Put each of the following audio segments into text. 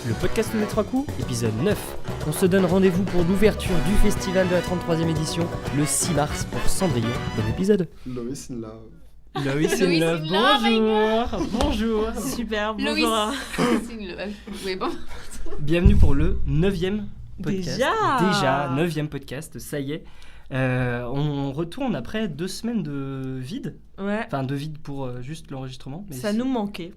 Le podcast des 3 coups, épisode 9. On se donne rendez-vous pour l'ouverture du festival de la 33e édition, le 6 mars pour Cendrillon. Bon épisode. Lois in Love. Lois in Love, bonjour. Super, bonjour. Lois. Oui, bon. Bienvenue pour le 9e podcast. Déjà 9e podcast, ça y est. On retourne après 2 semaines de vide. Ouais. Enfin, de vide pour juste l'enregistrement. Mais ça nous manquait.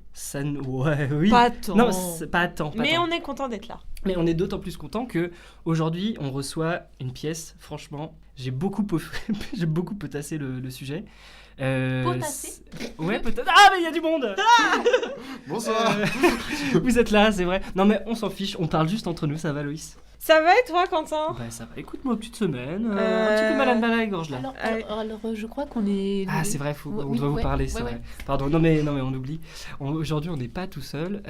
Ouais, oui. Pas tant. Non, pas tant. Mais on est content d'être là. Mais on est d'autant plus content que aujourd'hui on reçoit une pièce. Franchement, j'ai beaucoup potassé le sujet. Potassé. Ouais, peut-être. Ah, mais il y a du monde. Bonsoir. Vous êtes là, c'est vrai. Non, mais on s'en fiche. On parle juste entre nous. Ça va, Loïs? Ça va et toi, Quentin? Bah ça va. Écoute-moi, petite semaine. Un petit peu malade à la gorge là. Alors, je crois qu'on est. Ah, c'est vrai, on doit vous parler, c'est vrai. Pardon, non mais on oublie. Aujourd'hui, on n'est pas tout seul.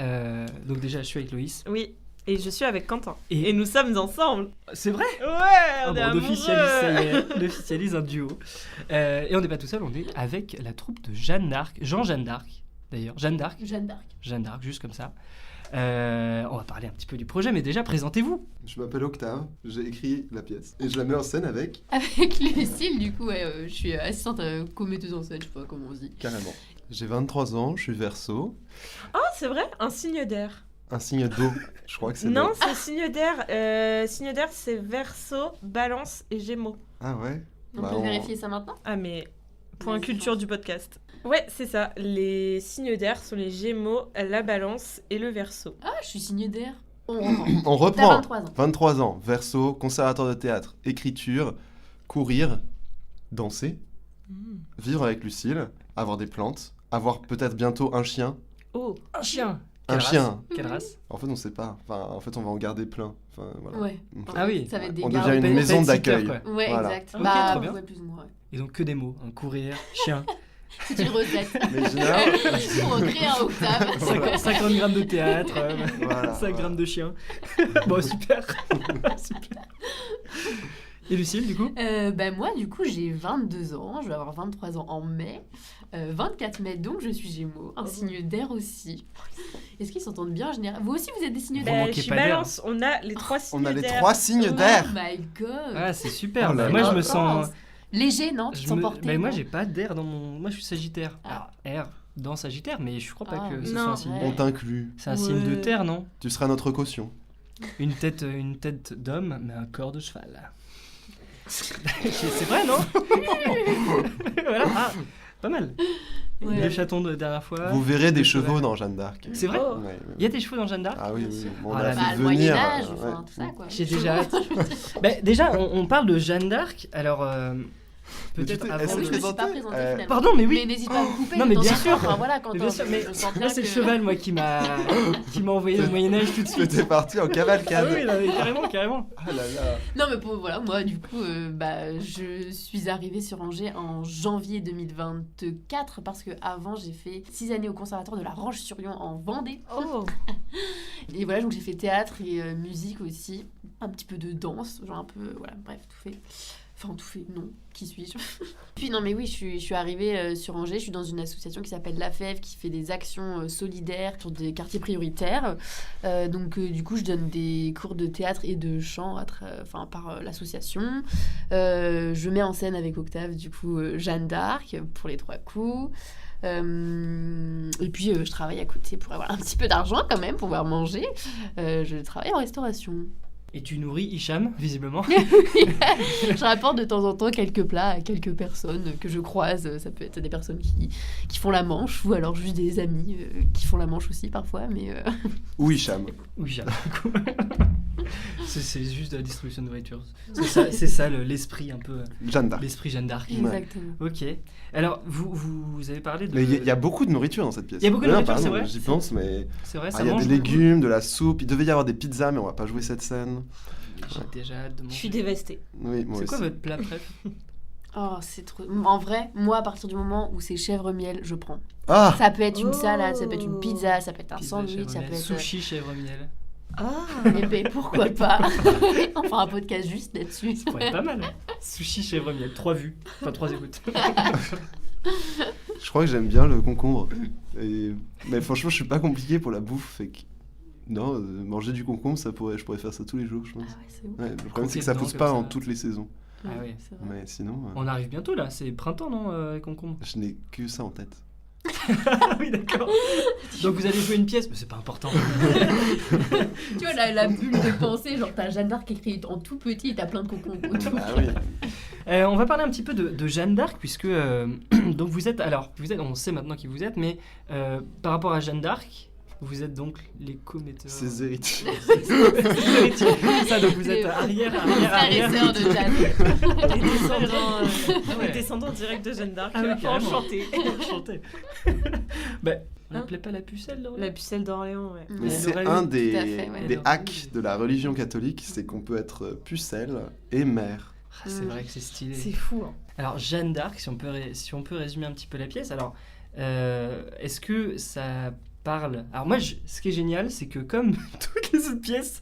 Donc déjà, je suis avec Loïs. Oui. Et je suis avec Quentin. Et nous sommes ensemble. C'est vrai? Ouais, on officialise, ça y est, on officialise un duo. Et on n'est pas tout seul, on est avec la troupe de Jeanne d'Arc. Jeanne d'Arc, d'ailleurs. Jeanne d'Arc, juste comme ça. On va parler un petit peu du projet, mais déjà, présentez-vous. Je m'appelle Octave, j'ai écrit la pièce. Et je la mets en scène avec... Avec Lucille, du coup, je suis assistante co-metteuse en scène, je sais pas comment on se dit. Carrément. J'ai 23 ans, je suis Verseau. Ah, c'est vrai? Un signe d'air. Un signe d'eau, je crois que c'est... Non, c'est signe d'air. Signe d'air, c'est Verseau, Balance et Gémeaux. Ah ouais? On peut vérifier ça maintenant? Ah, mais... Point Vas-y, culture pense. du podcast. Ouais, c'est ça. Les signes d'air sont les Gémeaux, la Balance et le Verseau. Ah, je suis signe d'air. On reprend. T'as 23 ans. 23 ans, Verseau, conservateur de théâtre, écriture, courir, danser, vivre avec Lucille, avoir des plantes, avoir peut-être bientôt un chien. Oh, Un chien. Un chien. Quelle race? En fait, on sait pas. Enfin, en fait, on va en garder plein. Enfin, voilà. Ouais. Ah oui. Ça va être des On gardes. devient une maison Pet-sitter, d'accueil. quoi. Ouais, Voilà. exact. Ok, trop bien. Ouais, plus ou moins. Ouais. Ils ont que des mots. Courir, chien. C'est une recette. Mais général, Pour recréer un Octave. 50 grammes de théâtre, Voilà, 5 grammes de chien. Bon, super. Super. Et Lucille, du coup? Moi, du coup, j'ai 22 ans. Je vais avoir 23 ans en mai. 24 mai, donc je suis Gémeaux. Un signe d'air aussi. Est-ce qu'ils s'entendent bien en général? Vous aussi, vous êtes des signes Vous d'air? manquez je suis pas d'air. Balance. On a les 3 signes on a d'air. les 3 signes d'air. Oh my god. Ah, c'est super. Oh là Bah, moi, là. je me sens... Léger, non? Tu te sens porté? Moi, non j'ai pas d'air dans mon... Moi, je suis Sagittaire. Ah. Alors, R dans Sagittaire, mais je crois pas Ah, que ce non, soit un signe. ouais. On t'inclut. C'est un signe de Ouais. terre, non? Tu seras notre caution. Une tête d'homme, mais un corps de cheval. C'est vrai, non? Voilà. Ah, pas mal. Ouais. Des chatons de dernière fois. Vous verrez des Des chevaux chevaux. dans Jeanne d'Arc. C'est vrai? Oh. Ouais, ouais. Il y a des chevaux dans Jeanne d'Arc? Ah oui, Bien oui. sûr. Bon, Oh on là a là. fait Le venir. Moyen-Âge, ouais. enfin, tout ça, quoi. J'ai déjà hâte. Déjà, on parle de Jeanne d'Arc. Alors, peut-être Mais tu t'es- avant. est-ce Oui, que je me suis pas présenté présentée Euh, finalement. Pardon, mais oui. Mais n'hésite pas à me couper. Non, mais de temps bien en temps. sûr. Enfin, voilà, quand Mais bien sûr, mais je sens bien moi, c'est le que- cheval, moi, qui m'a envoyé au Moyen-Âge tout de Tu suite. étais parti en Ah cavalcade. oui, non, mais carrément. Ah là là. Non, mais voilà, moi, du coup, je suis arrivée sur Angers en janvier 2024 parce que avant j'ai fait 6 années au conservatoire de la Roche-sur-Yon en Vendée. Oh. Et voilà, donc j'ai fait théâtre et musique aussi. Un petit peu de danse, genre un peu, voilà, bref, tout fait. Enfin, tout fait, non, qui suis-je? Puis non, mais oui, je suis arrivée sur Angers, je suis dans une association qui s'appelle La Fève, qui fait des actions solidaires sur des quartiers prioritaires. Du coup, je donne des cours de théâtre et de chant par l'association. Je mets en scène avec Octave, du coup, Jeanne d'Arc, pour les 3 coups. Et puis, je travaille à côté pour avoir un petit peu d'argent quand même, pour pouvoir manger. Je travaille en restauration. Et tu nourris Hicham, visiblement. Je rapporte de temps en temps quelques plats à quelques personnes que je croise. Ça peut être des personnes qui font la manche ou alors juste des amis qui font la manche aussi parfois. Mais Oui, Cham. Oui, Hicham, du coup. C'est juste de la distribution de nourriture. C'est ça l'esprit un peu. Jeanne d'Arc. L'esprit Jeanne d'Arc. exactement. Ok. Alors, vous avez parlé de. Mais il y a beaucoup de nourriture dans cette pièce. Il y a beaucoup de Non, nourriture, pardon, c'est vrai. J'y pense, mais C'est vrai, ça il y a mange des beaucoup. légumes, de la soupe. Il devait y avoir des pizzas, mais on va pas jouer cette scène. J'ai déjà hâte de Je manger. suis dévastée. Oui, moi C'est quoi aussi. votre plat préf? Oh, c'est trop. En vrai, moi, à partir du moment où c'est chèvre-miel, je prends. Ah, Ça peut être une Oh. salade, ça peut être une pizza, ça peut être un Pizza, sandwich, chèvre ça miel. peut être. Sushi, chèvre miel. Ah. Eh ben, pourquoi pas? On fera un podcast juste là-dessus. Ça pourrait être pas mal. Sushi, chèvre miel. 3 vues. Enfin, 3 écoutes. je crois que j'aime bien le concombre. Mais franchement, je suis pas compliqué pour la bouffe. Fait que Non, manger du concombre, je pourrais faire ça tous les jours, je pense. Ah ouais, c'est ouf. Ouais, le problème, c'est que ça pousse pas en toutes les saisons. Ah oui. C'est vrai. Mais sinon, On arrive bientôt là, c'est printemps non, les concombres? je n'ai que ça en tête. Ah oui, d'accord. Donc vous allez jouer une pièce, mais c'est pas important. Tu vois, la bulle de pensée, genre t'as Jeanne d'Arc écrit en tout petit et t'as plein de concombres autour. Ah oui. On va parler un petit peu de Jeanne d'Arc, puisque donc vous êtes, on sait maintenant qui vous êtes, mais par rapport à Jeanne d'Arc, vous êtes donc les commetteurs. Ses héritiers. Ses héritiers. Ça, donc vous êtes arrière. Frères et sœurs de Jeanne. Les descendants directs de Jeanne d'Arc. Ah oui, carrément. Enchanté. On n'appelait pas la pucelle d'Orléans? La pucelle d'Orléans, ouais. Mais c'est l'aurait un eu, des, tout à fait, ouais. des hacks de la religion catholique, c'est qu'on peut être pucelle et mère. Ah, c'est vrai que c'est stylé. C'est fou, hein. Alors Jeanne d'Arc, si on peut résumer un petit peu la pièce, alors est-ce que ça parle... Alors moi, ce qui est génial, c'est que comme toutes les autres pièces,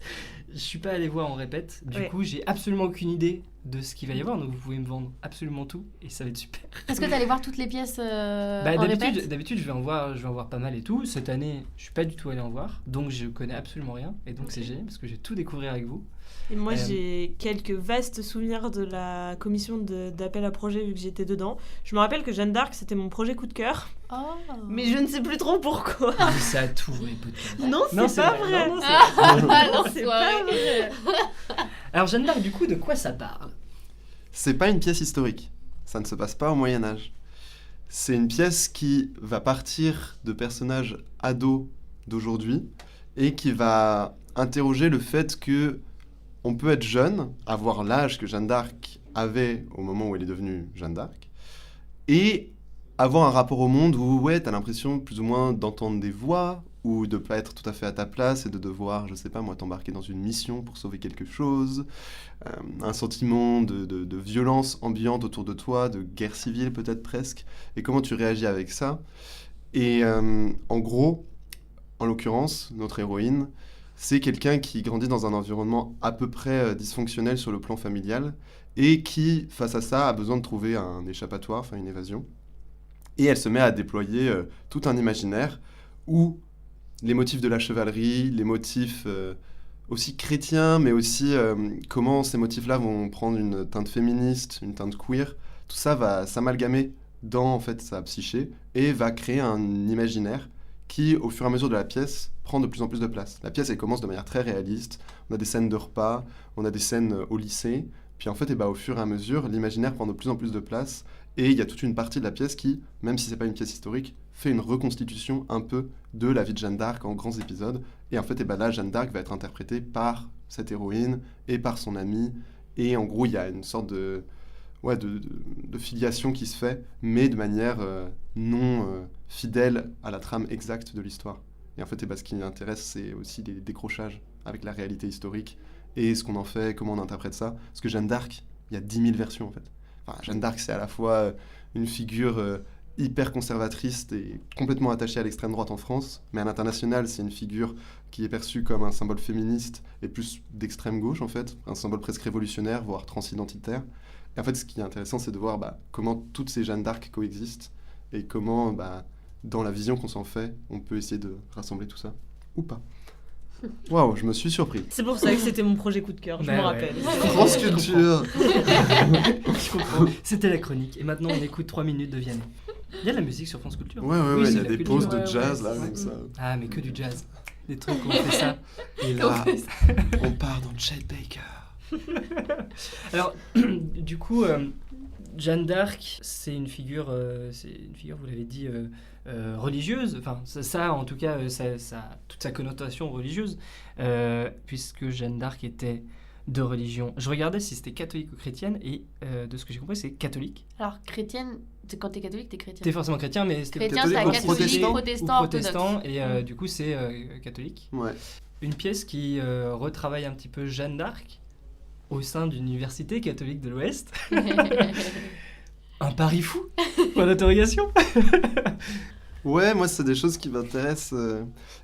je suis pas allé voir en répète. Du coup, j'ai absolument aucune idée de ce qu'il va y avoir, donc vous pouvez me vendre absolument tout et ça va être super. Est-ce que t'allais voir toutes les pièces en répète? D'habitude, je vais en voir pas mal et tout. Cette année, je suis pas du tout allé en voir, donc je connais absolument rien et donc c'est génial parce que je vais tout découvrir avec vous. Et moi, j'ai quelques vastes souvenirs de la commission d'appel à projet, vu que j'étais dedans. Je me rappelle que Jeanne d'Arc, c'était mon projet coup de cœur. Oh. Mais je ne sais plus trop pourquoi. Mais ça a tout les podcasts. Non, c'est pas vrai. Non, C'est pas vrai. Alors Jeanne d'Arc, du coup, de quoi ça parle? C'est pas une pièce historique. Ça ne se passe pas au Moyen-Âge. C'est une pièce qui va partir de personnages ados d'aujourd'hui et qui va interroger le fait que on peut être jeune, avoir l'âge que Jeanne d'Arc avait au moment où elle est devenue Jeanne d'Arc, et avoir un rapport au monde où, ouais, t'as l'impression plus ou moins d'entendre des voix, ou de pas être tout à fait à ta place, et de devoir, je sais pas moi, t'embarquer dans une mission pour sauver quelque chose, un sentiment de violence ambiante autour de toi, de guerre civile peut-être presque, et comment tu réagis avec ça. Et en gros, en l'occurrence, notre héroïne, c'est quelqu'un qui grandit dans un environnement à peu près dysfonctionnel sur le plan familial et qui, face à ça, a besoin de trouver un échappatoire, enfin une évasion. Et elle se met à déployer tout un imaginaire où les motifs de la chevalerie, les motifs aussi chrétiens, mais aussi comment ces motifs-là vont prendre une teinte féministe, une teinte queer, tout ça va s'amalgamer dans en fait, sa psyché et va créer un imaginaire qui, au fur et à mesure de la pièce, prend de plus en plus de place. La pièce, elle commence de manière très réaliste. On a des scènes de repas, on a des scènes au lycée. Puis en fait, au fur et à mesure, l'imaginaire prend de plus en plus de place. Et il y a toute une partie de la pièce qui, même si c'est pas une pièce historique, fait une reconstitution un peu de la vie de Jeanne d'Arc en grands épisodes. Et en fait, là, Jeanne d'Arc va être interprétée par cette héroïne et par son amie. Et en gros, il y a une sorte de filiation qui se fait, mais de manière non fidèle à la trame exacte de l'histoire. Et en fait, ce qui m'intéresse, c'est aussi les décrochages avec la réalité historique et ce qu'on en fait, comment on interprète ça. Parce que Jeanne d'Arc, il y a 10 000 versions en fait. Enfin, Jeanne d'Arc, c'est à la fois une figure hyper conservatrice et complètement attachée à l'extrême droite en France, mais à l'international, c'est une figure qui est perçue comme un symbole féministe et plus d'extrême gauche en fait, un symbole presque révolutionnaire, voire transidentitaire. Et en fait, ce qui est intéressant, c'est de voir comment toutes ces Jeanne d'Arc coexistent et comment, dans la vision qu'on s'en fait, on peut essayer de rassembler tout ça, ou pas. Waouh, je me suis surpris. C'est pour ça que c'était mon projet coup de cœur, je me rappelle. France Culture. Je comprends. C'était la chronique. Et maintenant, on écoute 3 minutes de Vianney. Il y a de la musique sur France Culture. Ouais, Oui, il y c'est a la des culture. pauses de jazz, là, ouais. comme ça. Ah, mais que du jazz. Des trucs où on fait ça. Et là, on part dans Chet Baker. Alors, du coup, Jeanne d'Arc, c'est une figure, vous l'avez dit, religieuse. Enfin, ça, en tout cas, ça a toute sa connotation religieuse, puisque Jeanne d'Arc était de religion. Je regardais si c'était catholique ou chrétienne, et de ce que j'ai compris, c'est catholique. Alors, chrétienne, quand t'es catholique, t'es chrétien. T'es forcément chrétien, mais c'était Chrétien, c'est catholique, catholique, protestant. protestant, et orthodoxe. du coup, c'est catholique. Ouais. Une pièce qui retravaille un petit peu Jeanne d'Arc au sein d'une université catholique de l'Ouest. Un pari fou, point d'interrogation. Ouais, moi, c'est des choses qui m'intéressent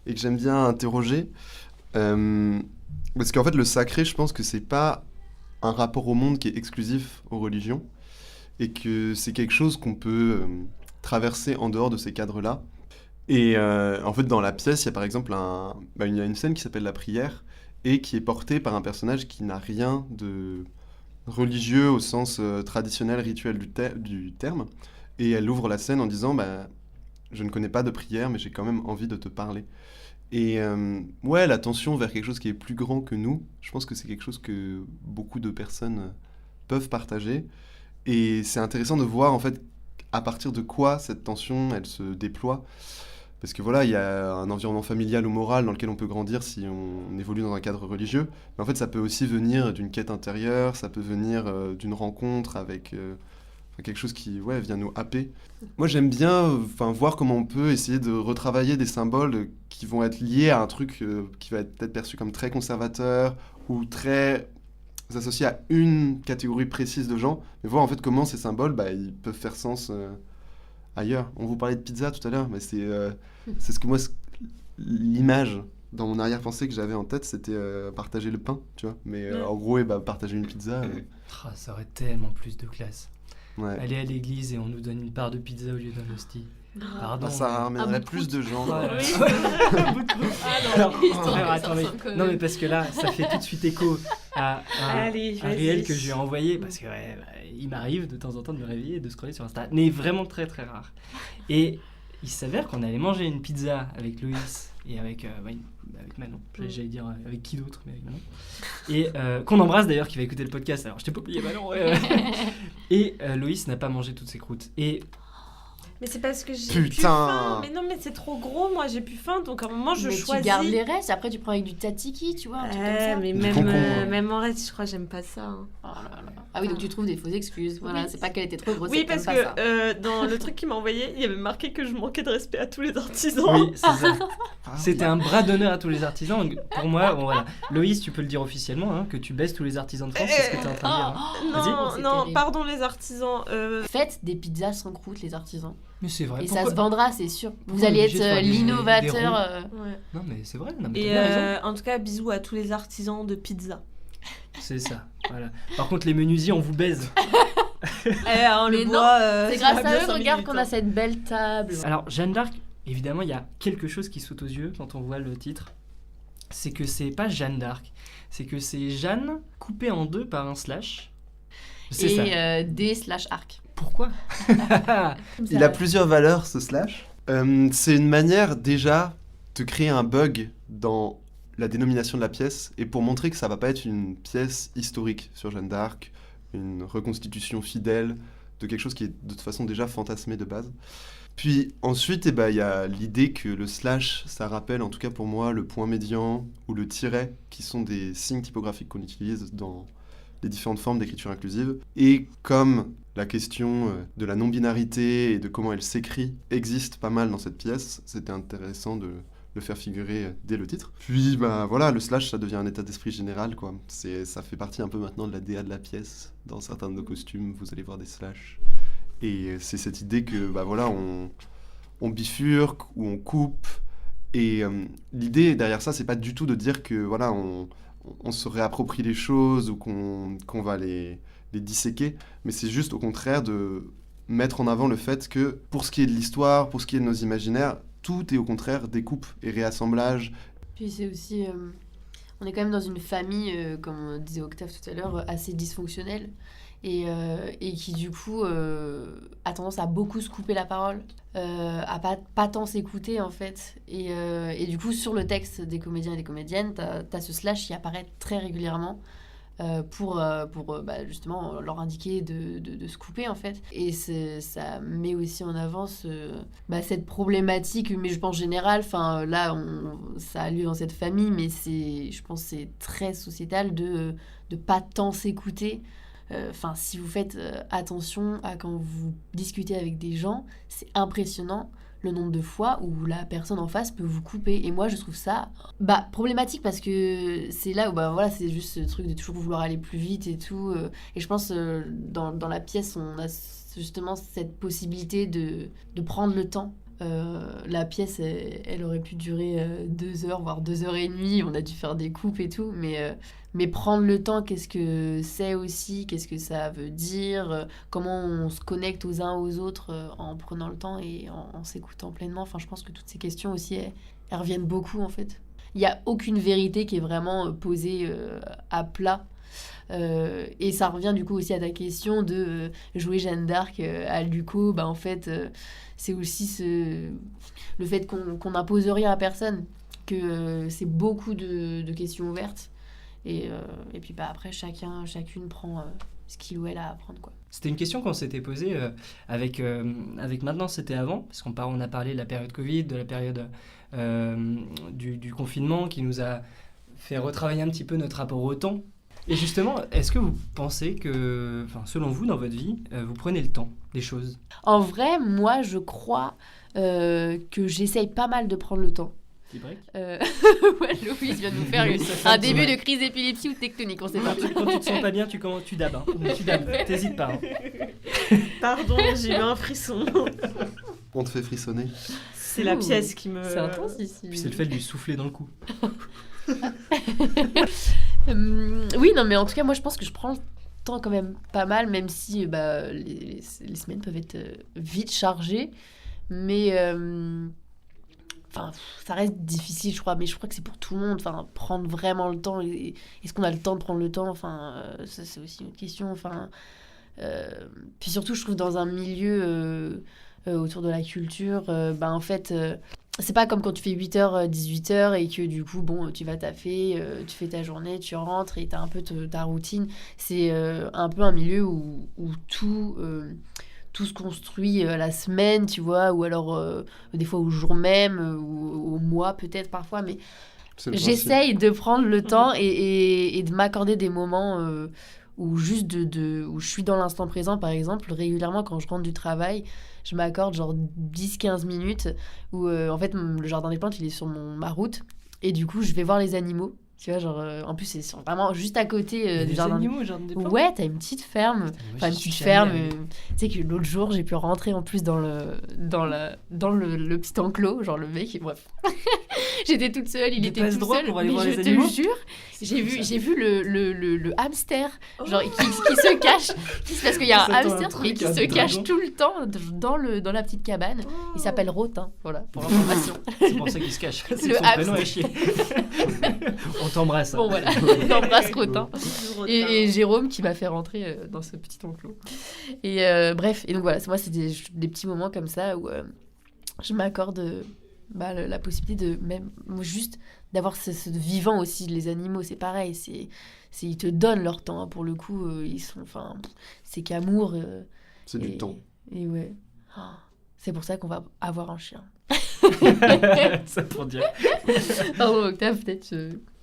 et que j'aime bien interroger. Parce qu'en fait, le sacré, je pense que c'est pas un rapport au monde qui est exclusif aux religions et que c'est quelque chose qu'on peut traverser en dehors de ces cadres-là. Et en fait, dans la pièce, il y a par exemple il y a une scène qui s'appelle La prière et qui est portée par un personnage qui n'a rien de religieux au sens traditionnel, rituel du terme. Et elle ouvre la scène en disant je ne connais pas de prière, mais j'ai quand même envie de te parler. Et ouais, l'attention vers quelque chose qui est plus grand que nous, je pense que c'est quelque chose que beaucoup de personnes peuvent partager. Et c'est intéressant de voir en fait à partir de quoi cette tension elle se déploie. Parce que voilà, il y a un environnement familial ou moral dans lequel on peut grandir si on évolue dans un cadre religieux. Mais en fait, ça peut aussi venir d'une quête intérieure, ça peut venir d'une rencontre avec quelque chose qui vient nous happer. Moi, j'aime bien voir comment on peut essayer de retravailler des symboles qui vont être liés à un truc qui va être peut-être perçu comme très conservateur ou très associé à une catégorie précise de gens, mais voir en fait comment ces symboles, ils peuvent faire sens ailleurs. On vous parlait de pizza tout à l'heure, mais c'est ce que moi, l'image dans mon arrière-pensée que j'avais en tête, c'était partager le pain, tu vois. Mais en gros, partager une pizza. Ça aurait tellement plus de classe. Ouais. Aller à l'église et on nous donne une part de pizza au lieu d'un hostie. Pardon. Ça ramènerait plus de gens. Non mais parce que là, ça fait tout de suite écho à un réel que je lui ai envoyé parce que il m'arrive de temps en temps de me réveiller et de scroller sur Insta, mais vraiment très très rare. Et il s'avère qu'on allait manger une pizza avec Loïs et avec Manon. J'allais dire avec qui d'autre, mais avec Manon. Et qu'on embrasse d'ailleurs, qui va écouter le podcast. Alors je t'ai pas oublié Manon. Et Loïs n'a pas mangé toutes ses croûtes. Mais c'est parce que j'ai plus faim. Mais non, mais c'est trop gros, moi j'ai plus faim, donc à un moment je choisis. Tu gardes les restes, après tu prends avec du tzatziki, tu vois, un truc comme ça. Mais même en reste, je crois que j'aime pas ça. Hein. Oh là là. Ah oui, donc tu trouves des fausses excuses. Voilà, c'est pas qu'elle était trop grosse. Oui, parce que dans le truc qu'il m'a envoyé, il y avait marqué que je manquais de respect à tous les artisans. Oui, c'est ça. C'était un bras d'honneur à tous les artisans. Donc, pour moi, voilà. Loïs, tu peux le dire officiellement, que tu baisses tous les artisans de France, c'est ce que tu es en train de dire. Non, pardon les artisans. Faites des pizzas sans croûte, les artisans. Mais c'est vrai. Et ça se vendra, c'est sûr. Vous allez être l'innovateur. Non, mais c'est vrai. Et en tout cas, bisous à tous les artisans de pizza. C'est ça, voilà. Par contre, les menuisiers, on vous baise. C'est grâce à eux, regarde qu'on a cette belle table. Alors, Jeanne d'Arc, évidemment, il y a quelque chose qui saute aux yeux quand on voit le titre. C'est que c'est pas Jeanne d'Arc, c'est que c'est Jeanne coupée en deux par un slash. Et D/arc. Pourquoi? Il a plusieurs valeurs, ce slash. C'est une manière déjà de créer un bug dans la dénomination de la pièce et pour montrer que ça va pas être une pièce historique sur Jeanne d'Arc, une reconstitution fidèle de quelque chose qui est de toute façon déjà fantasmé de base. Puis ensuite, il y a l'idée que le slash, ça rappelle en tout cas pour moi le point médian ou le tiret, qui sont des signes typographiques qu'on utilise dans les différentes formes d'écriture inclusive. Et comme la question de la non-binarité et de comment elle s'écrit existe pas mal dans cette pièce, c'était intéressant de le faire figurer dès le titre. Puis voilà, le slash, ça devient un état d'esprit général, quoi. Ça fait partie un peu maintenant de la DA de la pièce. Dans certains de nos costumes, vous allez voir des slashs. Et c'est cette idée que voilà, on bifurque ou on coupe. Et l'idée derrière ça, c'est pas du tout de dire que voilà, on se réapproprie les choses ou qu'on va les disséquer, mais c'est juste au contraire de mettre en avant le fait que pour ce qui est de l'histoire, pour ce qui est de nos imaginaires, tout est au contraire découpe et réassemblage. Puis c'est aussi, on est quand même dans une famille, comme disait Octave tout à l'heure, assez dysfonctionnelle et qui du coup a tendance à beaucoup se couper la parole, à pas tant s'écouter en fait. Et du coup sur le texte des comédiens et des comédiennes, t'as ce slash qui apparaît très régulièrement. Pour justement leur indiquer de se couper en fait. Et ça met aussi en avant cette problématique, mais je pense générale, là ça a lieu dans cette famille, mais je pense que c'est très sociétal de pas tant s'écouter. Si vous faites attention à quand vous discutez avec des gens, c'est impressionnant le nombre de fois où la personne en face peut vous couper. Et moi, je trouve ça problématique parce que c'est là où c'est juste ce truc de toujours vouloir aller plus vite et tout. Et je pense dans la pièce, on a justement cette possibilité de prendre le temps La pièce, elle aurait pu durer 2 heures, voire 2h30. On a dû faire des coupes et tout. Mais prendre le temps, qu'est-ce que c'est aussi? Qu'est-ce que ça veut dire? Comment on se connecte aux uns aux autres en prenant le temps et en s'écoutant pleinement? Enfin, je pense que toutes ces questions aussi, elles reviennent beaucoup, en fait. Il n'y a aucune vérité qui est vraiment posée à plat. Et ça revient du coup aussi à ta question de jouer Jeanne d'Arc à Luco. En fait, c'est aussi le fait qu'on n'impose rien à personne, que c'est beaucoup de questions ouvertes. Et puis après, chacune prend ce qu'il ou elle a à apprendre, quoi. C'était une question qu'on s'était posée avec Maintenant c'était avant, parce on a parlé de la période Covid, de la période du confinement qui nous a fait retravailler un petit peu notre rapport au temps. Et justement, est-ce que vous pensez que, selon vous, dans votre vie, vous prenez le temps des choses? En vrai, moi, je crois que j'essaye pas mal de prendre le temps. Petit break. Ouais, Louise vient de nous faire un début de crise d'épilepsie ou de tectonique, on sait pas. Quand tu te sens pas bien, tu dabs. Tu dabs, t'hésites pas. Pardon, j'ai eu un frisson. On te fait frissonner. C'est la pièce qui me... C'est intense ici. Puis c'est le fait de lui souffler dans le cou. Oui, non, mais en tout cas, moi, je pense que je prends le temps quand même pas mal, même si les semaines peuvent être vite chargées. Mais... ça reste difficile, je crois, mais je crois que c'est pour tout le monde. Prendre vraiment le temps. Est-ce qu'on a le temps de prendre le temps? Ça, c'est aussi une question. Puis surtout, je trouve dans un milieu autour de la culture, en fait, c'est pas comme quand tu fais 8h, 18h et que du coup, tu vas taffer, tu fais ta journée, tu rentres et t'as un peu ta routine. C'est un peu un milieu où tout se construit la semaine, tu vois, ou alors des fois au jour même, ou au mois peut-être parfois, mais j'essaye de prendre le temps et de m'accorder des moments où juste où je suis dans l'instant présent. Par exemple, régulièrement quand je rentre du travail, je m'accorde genre 10-15 minutes où en fait le jardin des plantes il est sur ma route et du coup je vais voir les animaux. Tu vois, en plus, c'est vraiment juste à côté du jardin. Animaux, jardin des plantes. Ouais, t'as une petite ferme. Une petite ferme. Tu sais que l'autre jour, j'ai pu rentrer en plus dans le petit enclos. Genre le mec, bref. J'étais toute seule, il était tout seul. Pour aller voir mais les je animaux. te jure, j'ai vu le hamster, genre qui se cache. C'est parce qu'il y a un hamster et qui se cache tout le temps dans la petite cabane. Il s'appelle Rotin, voilà, pour information. C'est pour ça qu'il se cache. C'est Le son prénom à chier. On t'embrasse. Bon voilà, on embrasse Rotin. Et Jérôme qui m'a fait rentrer dans ce petit enclos. Et bref, et donc voilà, moi c'est des petits moments comme ça où je m'accorde la possibilité de même juste d'avoir ce vivant aussi. Les animaux, c'est pareil, ils te donnent leur temps, hein, pour le coup, ils sont, c'est qu'amour. C'est du temps. Et ouais, c'est pour ça qu'on va avoir un chien. Ça pour dire. Pardon Octave, peut-être...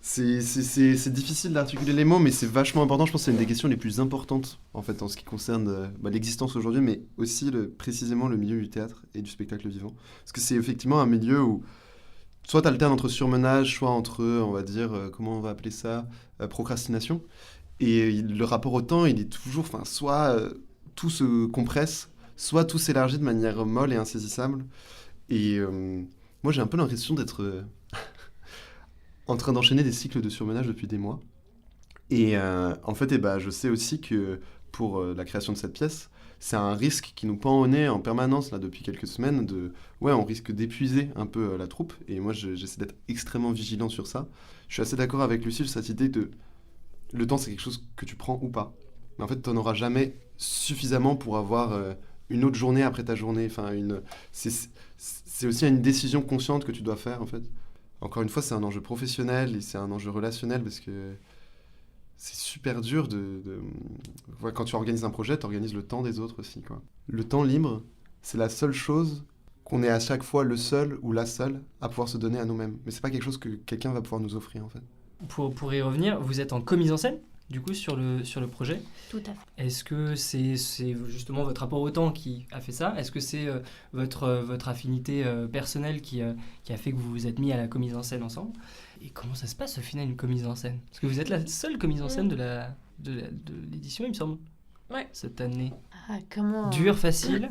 C'est difficile d'articuler les mots, mais c'est vachement important. Je pense que c'est une des questions les plus importantes, en fait, en ce qui concerne l'existence aujourd'hui, mais aussi précisément le milieu du théâtre et du spectacle vivant. Parce que c'est effectivement un milieu où soit tu alternes entre surmenage, soit entre, on va dire, comment on va appeler ça, procrastination. Et le rapport au temps, il est toujours, soit tout se compresse, soit tout s'élargit de manière molle et insaisissable. Et moi, j'ai un peu l'impression d'être... en train d'enchaîner des cycles de surmenage depuis des mois. Et en fait, je sais aussi que pour la création de cette pièce, c'est un risque qui nous pend au nez en permanence là, depuis quelques semaines. On risque d'épuiser un peu la troupe. Et moi, j'essaie d'être extrêmement vigilant sur ça. Je suis assez d'accord avec Lucie sur cette idée de... Le temps, c'est quelque chose que tu prends ou pas. Mais en fait, tu n'en auras jamais suffisamment pour avoir une autre journée après ta journée. C'est aussi une décision consciente que tu dois faire, en fait. Encore une fois, c'est un enjeu professionnel et c'est un enjeu relationnel parce que c'est super dur quand tu organises un projet, tu organises le temps des autres aussi, quoi. Le temps libre, c'est la seule chose qu'on est à chaque fois le seul ou la seule à pouvoir se donner à nous-mêmes. Mais c'est pas quelque chose que quelqu'un va pouvoir nous offrir, en fait. Pour y revenir, vous êtes en commise en scène, du coup, sur le projet. Tout à fait. Est-ce que c'est justement votre rapport au temps qui a fait ça? Est-ce que c'est votre affinité personnelle qui a fait que vous vous êtes mis à la commise en scène ensemble? Et comment ça se passe au final, une commise en scène? Parce que vous êtes la seule commise en scène de l'édition, il me semble. Ouais. Cette année. Comment... Dur, facile,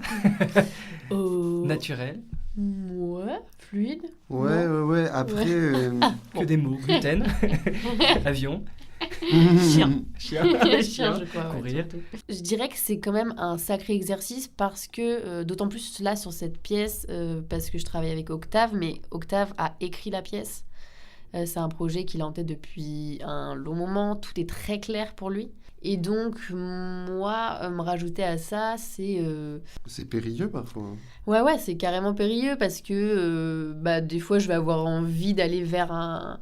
naturel. Ouais, fluide. Ouais. Après... Que des mots. Gluten, avion, Chien. chien, Je crois, ouais, courir. surtout. Je dirais que c'est quand même un sacré exercice parce que, d'autant plus là sur cette pièce, parce que je travaille avec Octave, mais Octave a écrit la pièce. C'est un projet qu'il a en tête depuis un long moment, tout est très clair pour lui. Et donc, moi, me rajouter à ça, c'est... C'est périlleux parfois. Ouais, c'est carrément périlleux parce que des fois, je vais avoir envie d'aller vers un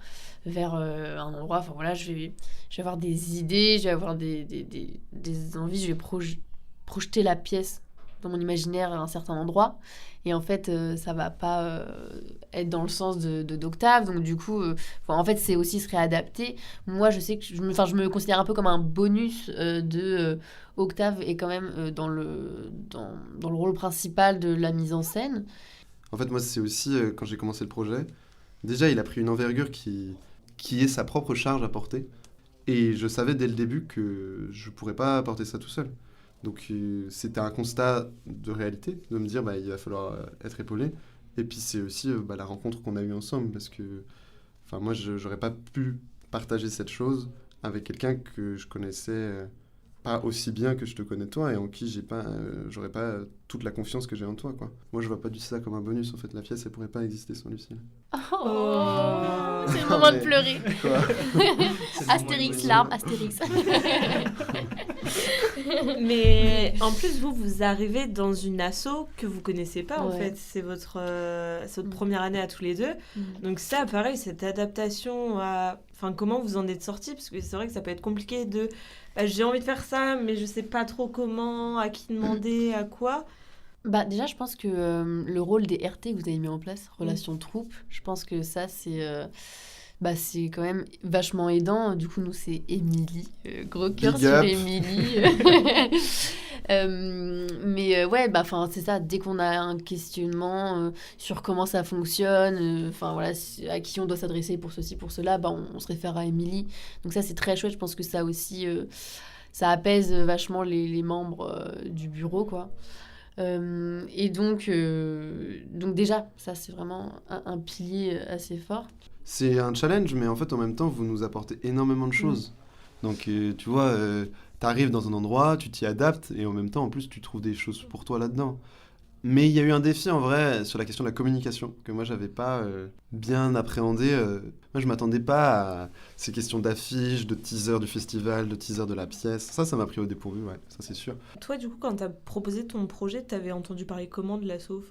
endroit. Enfin voilà, je vais avoir des idées, je vais avoir des envies, je vais projeter la pièce dans mon imaginaire à un certain endroit. Et en fait, ça va pas être dans le sens d'Octave. Donc du coup, en fait, c'est aussi se réadapter. Moi, je sais que je me considère un peu comme un bonus Octave est quand même dans le rôle principal de la mise en scène. En fait, moi, c'est aussi, quand j'ai commencé le projet, déjà, il a pris une envergure qui est sa propre charge à porter. Et je savais dès le début que je pourrais pas porter ça tout seul. Donc c'était un constat de réalité, de me dire il va falloir être épaulé. Et puis c'est aussi la rencontre qu'on a eue ensemble, parce que moi j'aurais pas pu partager cette chose avec quelqu'un que je connaissais pas aussi bien que je te connais toi, et en qui j'aurais pas toute la confiance que j'ai en toi, quoi. Moi je vois pas du tout ça comme un bonus, en fait. La pièce elle pourrait pas exister sans Lucille. Oh, c'est le moment de pleurer. Quoi? Astérix, larmes, Astérix. Mais en plus, vous arrivez dans une asso que vous connaissez pas, en Ouais. fait. C'est votre première année à tous les deux. Donc ça, pareil, cette adaptation à... Enfin, comment vous en êtes sortis? Parce que c'est vrai que ça peut être compliqué de... j'ai envie de faire ça, mais je sais pas trop comment, à qui demander, à quoi. Déjà, je pense que le rôle des RT que vous avez mis en place, relation troupe, je pense que ça, c'est quand même vachement aidant. Du coup, nous, c'est Émilie. Gros cœur Big sur up. Émilie. C'est ça. Dès qu'on a un questionnement sur comment ça fonctionne, à qui on doit s'adresser pour ceci, pour cela, on se réfère à Émilie. Donc ça, c'est très chouette. Je pense que ça aussi, ça apaise vachement les membres du bureau, quoi. Et donc déjà, ça, c'est vraiment un pilier assez fort. C'est un challenge, mais en fait, en même temps, vous nous apportez énormément de choses. Donc, tu vois, t'arrives dans un endroit, tu t'y adaptes, et en même temps, en plus, tu trouves des choses pour toi là-dedans. Mais il y a eu un défi, en vrai, sur la question de la communication, que moi, j'avais pas bien appréhendé. Moi, je m'attendais pas à ces questions d'affiches, de teaser du festival, de teaser de la pièce. Ça m'a pris au dépourvu, ouais, ça c'est sûr. Toi, du coup, quand t'as proposé ton projet, t'avais entendu parler comment de l'asso?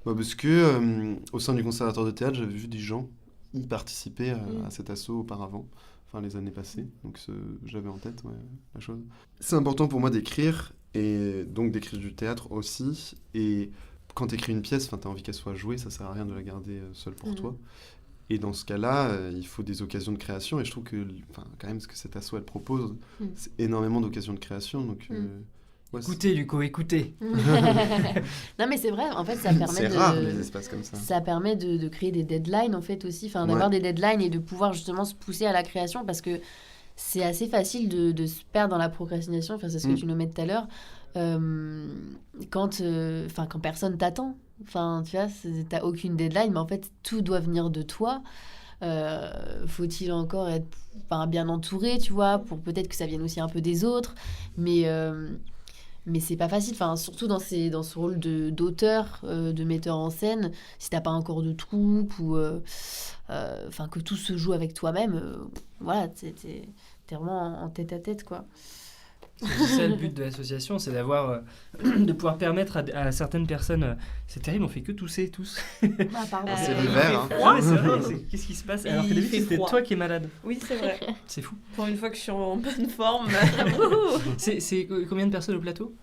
Parce que au sein du conservatoire de théâtre, j'avais vu des gens y participer à cet asso auparavant, les années passées. Donc j'avais en tête la chose. C'est important pour moi d'écrire, et donc d'écrire du théâtre aussi. Et quand t'écris une pièce, t'as envie qu'elle soit jouée, ça sert à rien de la garder seule pour toi. Et dans ce cas-là, il faut des occasions de création. Et je trouve que, quand même, ce que cette asso elle propose, c'est énormément d'occasions de création. Donc Écoutez, Luco, écoutez. Non, mais c'est vrai, en fait, ça permet c'est rare, les espaces comme ça. Ça permet de créer des deadlines, en fait, aussi. D'avoir des deadlines et de pouvoir, justement, se pousser à la création, parce que c'est assez facile de se perdre dans la procrastination. C'est ce que tu nommais tout à l'heure. Quand personne t'attend. Tu vois, t'as aucune deadline, mais en fait, tout doit venir de toi. Faut-il encore être bien entouré, tu vois, pour peut-être que ça vienne aussi un peu des autres. Mais c'est pas facile, surtout dans ce rôle d'auteur, de metteur en scène, si t'as pas encore de troupe ou que tout se joue avec toi-même, t'es vraiment en tête à tête, quoi. C'est ça le but de l'association, c'est de pouvoir permettre à certaines personnes. C'est terrible, on fait que tousser tous. Pardon. C'est l'hiver, hein. Ah ouais, c'est vrai, qu'est-ce qui se passe? Alors que Il d'habitude fait c'était froid. toi qui es malade. Oui, c'est vrai. C'est fou. Pour une fois que je suis en bonne forme. C'est combien de personnes au plateau?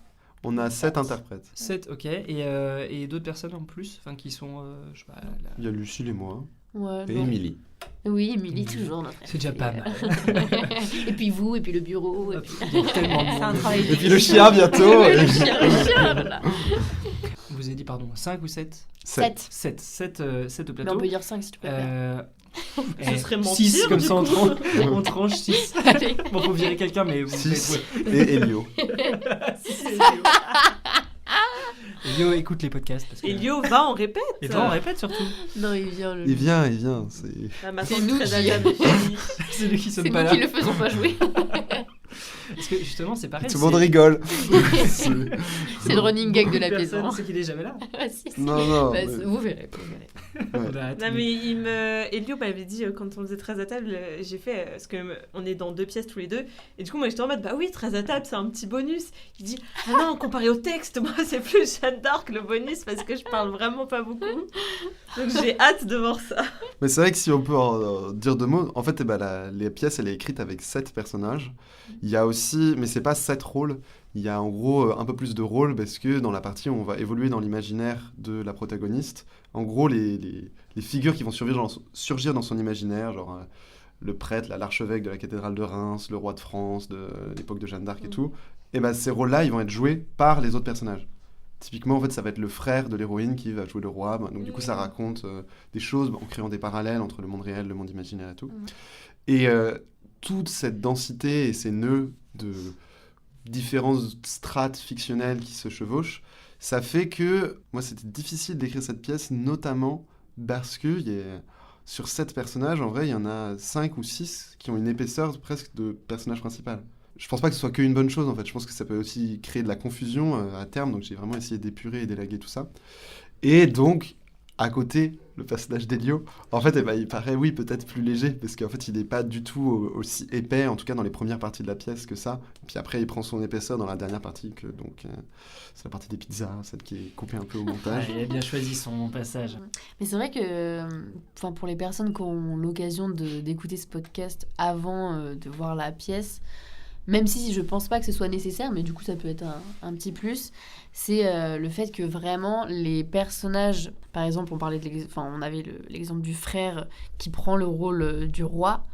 On a 7 interprètes. 7, ok. Et d'autres personnes en plus, qui sont, je sais pas... Il y a Lucille et moi. Ouais, Et Émilie. Oui, Émilie, toujours notre C'est déjà pas mal. Et puis vous, et puis le bureau. Et puis... Il y a tellement de C'est un monde. travail Et puis le chien bientôt. le chien, là. Vous avez dit, 5 ou 7? 7. 7 au Mais plateau. on peut dire 5 si tu préfères. Ce serait mentir, 6, comme du ça coup. on tranche 6. Allez. Bon, faut virer quelqu'un, mais vous 6 faites, et Elio. Elio écoute les podcasts. Parce que... Elio va, on répète. Et toi, on répète surtout. Non, il vient. Il vient. C'est nous très qui- adapté. C'est nous qui sommes C'est pas nous là. qui le faisons pas jouer. Parce que justement, c'est pareil. Tout le monde rigole. C'est le running gag de la pièce. Personne, hein. c'est qu'il est jamais là. Ah, si, si. Non. Bah, mais- vous verrez. Ouais. On a hâte. Non mais Elio m'avait dit quand on faisait 13 à table, j'ai fait parce que on est dans 2 pièces tous les deux et du coup moi j'étais en mode bah oui 13 à table c'est un petit bonus. Il dit ah non comparé au texte moi c'est plus Jeanne d'Arc le bonus parce que je parle vraiment pas beaucoup. Donc j'ai hâte de voir ça. Mais c'est vrai que si on peut en dire 2 mots, en fait, les pièces, elle est écrite avec 7 personnages. Il y a aussi, mais c'est pas 7 rôles, il y a en gros un peu plus de rôles parce que dans la partie, on va évoluer dans l'imaginaire de la protagoniste. En gros, les figures qui vont surgir dans son imaginaire, genre le prêtre, l'archevêque de la cathédrale de Reims, le roi de France, de l'époque de Jeanne d'Arc et tout, et ben ces rôles-là, ils vont être joués par les autres personnages. Typiquement, en fait, ça va être le frère de l'héroïne qui va jouer le roi. Donc, du coup, ça raconte des choses en créant des parallèles entre le monde réel, le monde imaginaire et tout. Et toute cette densité et ces nœuds de différentes strates fictionnelles qui se chevauchent, ça fait que, moi, c'était difficile d'écrire cette pièce, notamment parce que sur 7 personnages, en vrai, il y en a 5 ou 6 qui ont une épaisseur presque de personnage principal. Je pense pas que ce soit qu'une bonne chose, en fait. Je pense que ça peut aussi créer de la confusion à terme, donc j'ai vraiment essayé d'épurer et d'élaguer tout ça. Et donc, à côté, le personnage d'Elio, en fait, il paraît, oui, peut-être plus léger, parce qu'en fait, il n'est pas du tout aussi épais, en tout cas dans les premières parties de la pièce que ça. Puis après, il prend son épaisseur dans la dernière partie, c'est la partie des pizzas, celle qui est coupée un peu au montage. Il a bien choisi son passage. Mais c'est vrai que pour les personnes qui ont l'occasion d'écouter ce podcast avant de voir la pièce, même si je pense pas que ce soit nécessaire, mais du coup ça peut être un petit plus, c'est le fait que vraiment les personnages, par exemple on avait l'exemple du frère qui prend le rôle du roi,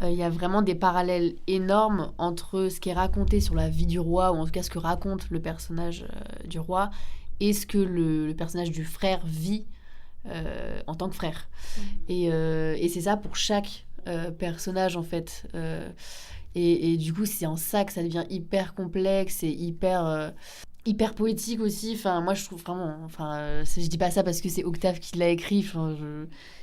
il y a vraiment des parallèles énormes entre ce qui est raconté sur la vie du roi, ou en tout cas ce que raconte le personnage du roi, et ce que le personnage du frère vit en tant que frère. Et c'est ça pour chaque personnage en fait. Et du coup, c'est en ça que ça devient hyper complexe et hyper poétique aussi. Enfin, moi, je trouve vraiment... je dis pas ça parce que c'est Octave qui l'a écrit. Enfin,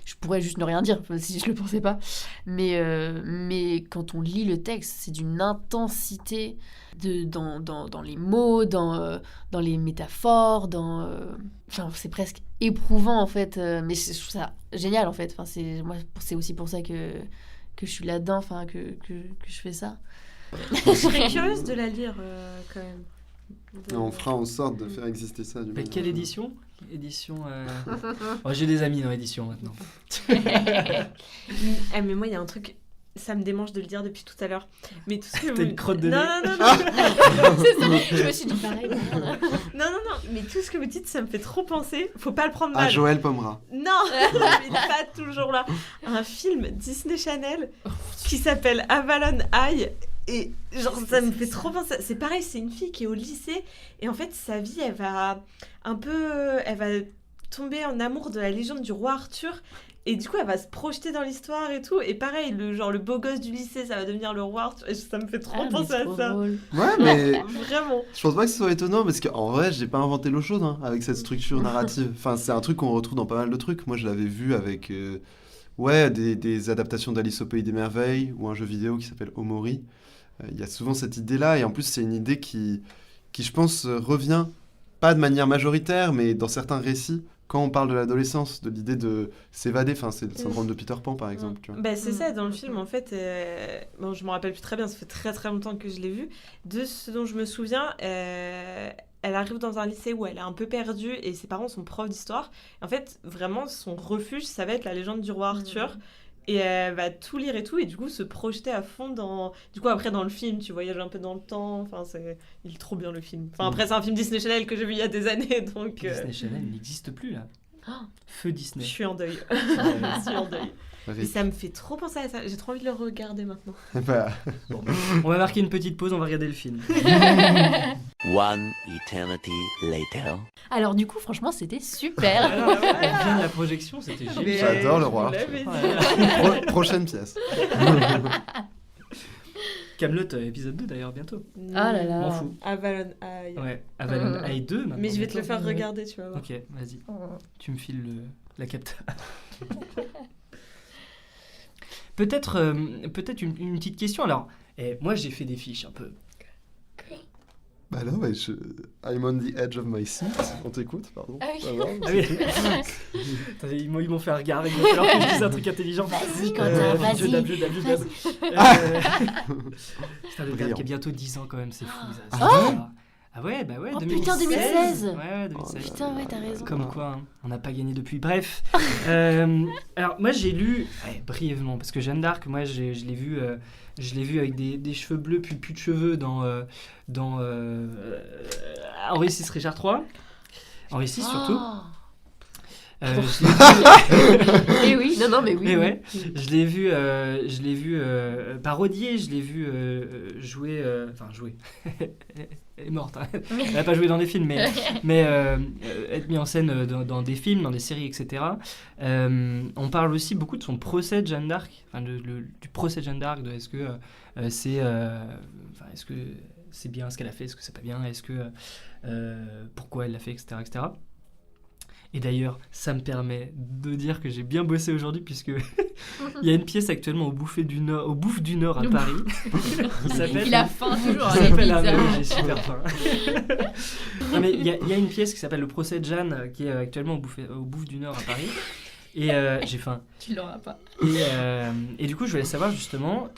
je pourrais juste ne rien dire si je le pensais pas. Mais quand on lit le texte, c'est d'une intensité dans les mots, dans les métaphores, c'est presque éprouvant, en fait. Mais je trouve ça génial, en fait. Enfin, c'est aussi pour ça que je suis là-dedans, que je fais ça. Je serais curieuse de la lire quand même. On fera en sorte de faire exister ça. Mais quelle édition j'ai des amis dans l'édition maintenant. Mais moi, il y a un truc... Ça me démange de le dire depuis tout à l'heure. Mais tout ce que T'as une crotte de nez. Non. C'est ça, je me suis dit pareil. Non. Mais tout ce que vous dites, ça me fait trop penser. Faut pas le prendre mal. Joël Pomera. Non, il n'est pas toujours là. Un film Disney Channel qui s'appelle Avalon High. Et genre, ça me fait trop penser. C'est pareil, c'est une fille qui est au lycée. Et en fait, sa vie, elle va tomber en amour de la légende du roi Arthur. Et du coup, elle va se projeter dans l'histoire et tout. Et pareil, le beau gosse du lycée, ça va devenir le roi Arthur. Et ça me fait trop penser à ça. Drôle. Ouais, mais Vraiment. je pense pas que ce soit étonnant, parce qu'en vrai, j'ai pas inventé l'eau chaude avec cette structure narrative. Enfin, c'est un truc qu'on retrouve dans pas mal de trucs. Moi, je l'avais vu avec des adaptations d'Alice au Pays des Merveilles ou un jeu vidéo qui s'appelle Omori. Il y a souvent cette idée-là. Et en plus, c'est une idée qui je pense, revient pas de manière majoritaire, mais dans certains récits. Quand on parle de l'adolescence, de l'idée de s'évader, c'est le syndrome de Peter Pan par exemple. Tu vois. C'est ça, dans le film en fait, je me rappelle plus très bien, ça fait très très longtemps que je l'ai vu. De ce dont je me souviens, elle arrive dans un lycée où elle est un peu perdue et ses parents sont profs d'histoire. En fait, vraiment, son refuge, ça va être la légende du roi Arthur. Et elle va tout lire et tout, et du coup se projeter à fond dans... Du coup, après, dans le film, tu voyages un peu dans le temps. Il est trop bien, le film. Après, c'est un film Disney Channel que j'ai vu il y a des années, donc... Disney Channel n'existe plus, là. Feu Disney. Je suis en deuil. Et ça me fait trop penser à ça. J'ai trop envie de le regarder maintenant. On va marquer une petite pause, on va regarder le film. One eternity later. Alors du coup, franchement, c'était super. Elle vient de la projection, c'était génial. J'adore le roi. Vous l'avez dit. Prochaine pièce. Kaamelott épisode 2 d'ailleurs bientôt. Ah là là. M'en fous. Avalon High. Ouais, Avalon High 2 maintenant. Mais je vais te le bientôt. faire regarder, tu vas voir. Ok, vas-y. Tu me files la capta. Peut-être une petite question. Alors, moi j'ai fait des fiches un peu. Bah non, mais I'm on the edge of my seat. On t'écoute, pardon. Ah oui. Ça va, Ah oui. Attendez, ils m'ont fait un regard. Il va falloir que je dise un truc intelligent. Vas-y, Quentin, vas-y. Je dab. Putain, le gars Brillant. qui a bientôt 10 ans quand même, c'est fou ça. Ah Ah ouais, bah ouais, Oh 2016. putain, 2016. Ouais, 2016. Putain, ouais, t'as raison. Comme quoi, hein, on n'a pas gagné depuis. Bref. Alors, moi, j'ai lu, brièvement, parce que Jeanne d'Arc, moi, je l'ai vu avec des cheveux bleus, puis plus de cheveux dans Henri VI, Richard III. Henri VI, surtout. Et oui, non, mais oui. Mais ouais, je l'ai vu parodier, je l'ai vu jouer. Elle est morte. Hein. Elle n'a pas joué dans des films, mais être mis en scène dans des films, dans des séries, etc. On parle aussi beaucoup de son procès de Jeanne d'Arc, enfin du procès de Jeanne d'Arc, de est-ce que est-ce que c'est bien ce qu'elle a fait, est-ce que c'est pas bien, est-ce que pourquoi elle l'a fait, etc., etc. Et d'ailleurs, ça me permet de dire que j'ai bien bossé aujourd'hui puisque il y a une pièce actuellement au Bouffe du Nord à Paris. Qui s'appelle... Il a faim toujours. Ça avec s'appelle pizza. j'ai super faim. Non mais il y a une pièce qui s'appelle Le procès de Jeanne qui est actuellement au Bouffe du Nord à Paris. Et j'ai faim. Tu l'auras pas. Et du coup, je voulais savoir justement,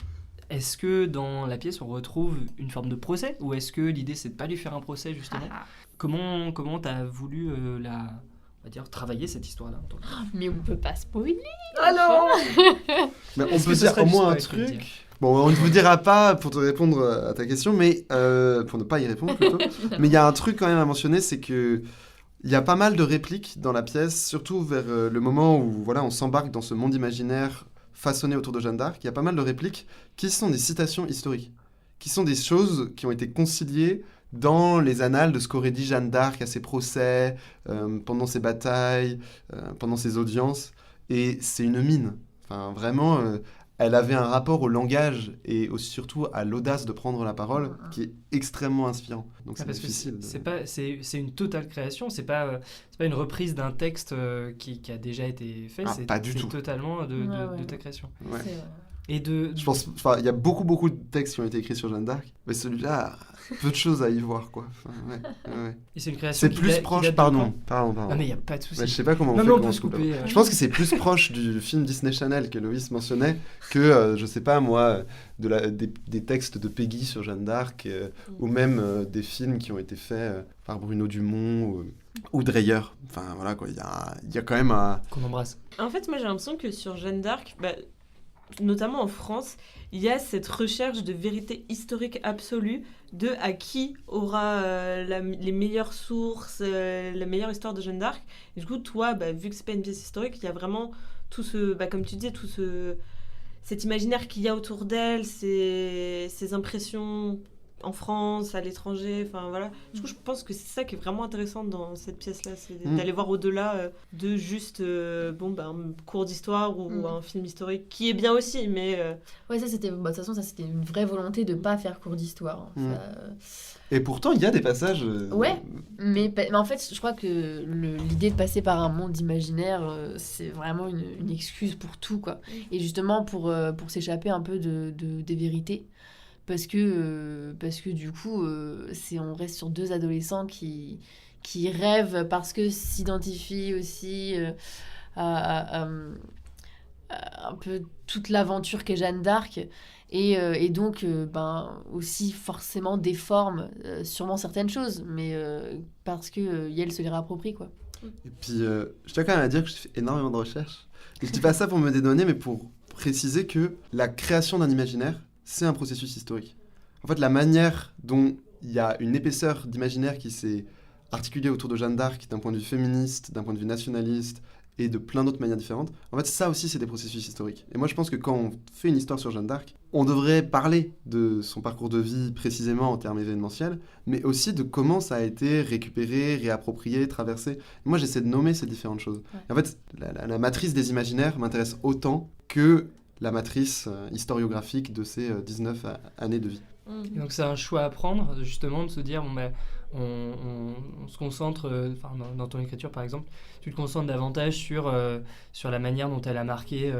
est-ce que dans la pièce on retrouve une forme de procès ou est-ce que l'idée c'est de pas lui faire un procès justement? Comment t'as voulu on va dire, travailler cette histoire-là en tant que... Mais on peut pas spoiler. Ah non. Mais on Est-ce peut que ce dire serait au du moins un spoil, je peux truc. Bon, on ne vous dira pas pour te répondre à ta question, mais pour ne pas y répondre plutôt. Mais il y a un truc quand même à mentionner, c'est que il y a pas mal de répliques dans la pièce, surtout vers le moment où voilà, on s'embarque dans ce monde imaginaire façonné autour de Jeanne d'Arc. Il y a pas mal de répliques qui sont des citations historiques, qui sont des choses qui ont été conciliées dans les annales de ce qu'aurait dit Jeanne d'Arc à ses procès, pendant ses batailles, pendant ses audiences. Et c'est une mine. Enfin, vraiment, elle avait un rapport au langage et aussi, surtout à l'audace de prendre la parole qui est extrêmement inspirant. Donc c'est Parce que difficile. c'est une totale création, c'est pas une reprise d'un texte qui a déjà été fait, pas du tout. C'est totalement de Ouais. ta création. Ouais. Et Je pense, il y a beaucoup de textes qui ont été écrits sur Jeanne d'Arc, mais celui-là, peu de choses à y voir, quoi. Enfin, ouais. Et c'est une création C'est qui plus date- qui proche, date de pardon. quand Non mais il y a pas de souci. Mais je sais pas comment on Non, fait mais on comment peut on se coupe. couper. Je pense que c'est plus proche du film Disney Channel que Loïs mentionnait que, je sais pas moi, des textes de Peggy sur Jeanne d'Arc, ou même des films qui ont été faits par Bruno Dumont ou Dreyer. Enfin voilà quoi, il y a quand même un... Qu'on embrasse. En fait, moi j'ai l'impression que sur Jeanne d'Arc, notamment en France, il y a cette recherche de vérité historique absolue de à qui aura les meilleures sources, la meilleure histoire de Jeanne d'Arc. Et du coup, toi, vu que c'est pas une pièce historique, il y a vraiment tout ce, comme tu disais, cet imaginaire qu'il y a autour d'elle, ces impressions en France, à l'étranger, enfin voilà. Du coup, je pense que c'est ça qui est vraiment intéressant dans cette pièce-là, c'est d'aller voir au-delà de juste un cours d'histoire ou un film historique, qui est bien aussi, mais... Ouais, ça c'était... de toute façon, ça c'était une vraie volonté de pas faire cours d'histoire. Et pourtant, il y a des passages... Ouais, mais en fait, je crois que l'idée de passer par un monde imaginaire, c'est vraiment une excuse pour tout, quoi. Et justement, pour s'échapper un peu des vérités. Parce que du coup, on reste sur deux adolescents qui rêvent parce que s'identifient aussi à un peu toute l'aventure qu'est Jeanne d'Arc et donc aussi forcément déforment sûrement certaines choses, mais parce que Yel se les réapproprie, quoi. Et puis, je tiens quand même à dire que j'ai fait énormément de recherches. Et je dis pas ça pour me dédouaner, mais pour préciser que la création d'un imaginaire, c'est un processus historique. En fait, la manière dont il y a une épaisseur d'imaginaire qui s'est articulée autour de Jeanne d'Arc, d'un point de vue féministe, d'un point de vue nationaliste, et de plein d'autres manières différentes, en fait, ça aussi, c'est des processus historiques. Et moi, je pense que quand on fait une histoire sur Jeanne d'Arc, on devrait parler de son parcours de vie précisément en termes événementiels, mais aussi de comment ça a été récupéré, réapproprié, traversé. Et moi, j'essaie de nommer ces différentes choses. Ouais. Et en fait, la matrice des imaginaires m'intéresse autant que la matrice historiographique de ces 19 années de vie. Et donc c'est un choix à prendre, justement, de se dire, on se concentre, dans ton écriture par exemple, tu te concentres davantage sur la manière dont elle a marqué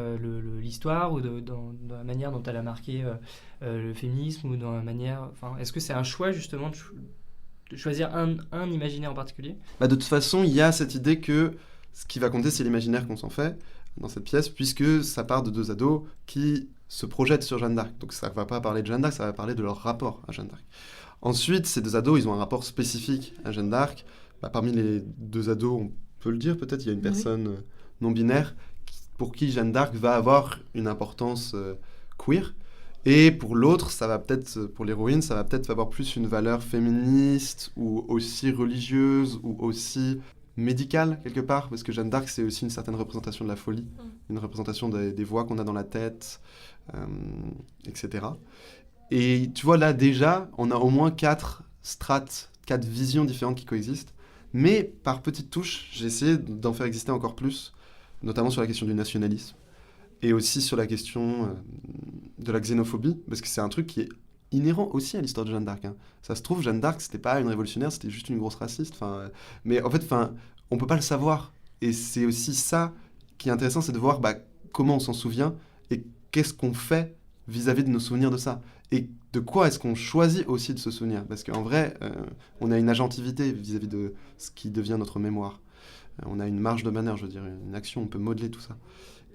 l'histoire, ou dans la manière dont elle a marqué le féminisme, ou dans la manière... Est-ce que c'est un choix justement de choisir un imaginaire en particulier ? De toute façon, il y a cette idée que ce qui va compter, c'est l'imaginaire qu'on s'en fait dans cette pièce, puisque ça part de 2 ados qui se projettent sur Jeanne d'Arc. Donc ça ne va pas parler de Jeanne d'Arc, ça va parler de leur rapport à Jeanne d'Arc. Ensuite, ces 2 ados, ils ont un rapport spécifique à Jeanne d'Arc. Parmi les 2 ados, on peut le dire peut-être, il y a une personne non-binaire pour qui Jeanne d'Arc va avoir une importance queer. Et pour l'autre, ça va peut-être, pour l'héroïne, ça va peut-être avoir plus une valeur féministe, ou aussi religieuse, ou aussi médicale quelque part, parce que Jeanne d'Arc, c'est aussi une certaine représentation de la folie, une représentation des voix qu'on a dans la tête, etc. Et tu vois, là, déjà, on a au moins 4 strates, 4 visions différentes qui coexistent, mais par petites touches, j'ai essayé d'en faire exister encore plus, notamment sur la question du nationalisme, et aussi sur la question de la xénophobie, parce que c'est un truc qui est inhérent aussi à l'histoire de Jeanne d'Arc. Ça se trouve, Jeanne d'Arc, c'était pas une révolutionnaire, c'était juste une grosse raciste. Mais en fait, on peut pas le savoir. Et c'est aussi ça qui est intéressant, c'est de voir comment on s'en souvient et qu'est-ce qu'on fait vis-à-vis de nos souvenirs de ça. Et de quoi est-ce qu'on choisit aussi de se souvenir. Parce qu'en vrai, on a une agentivité vis-à-vis de ce qui devient notre mémoire. On a une marge de manœuvre, je veux dire, une action, on peut modeler tout ça.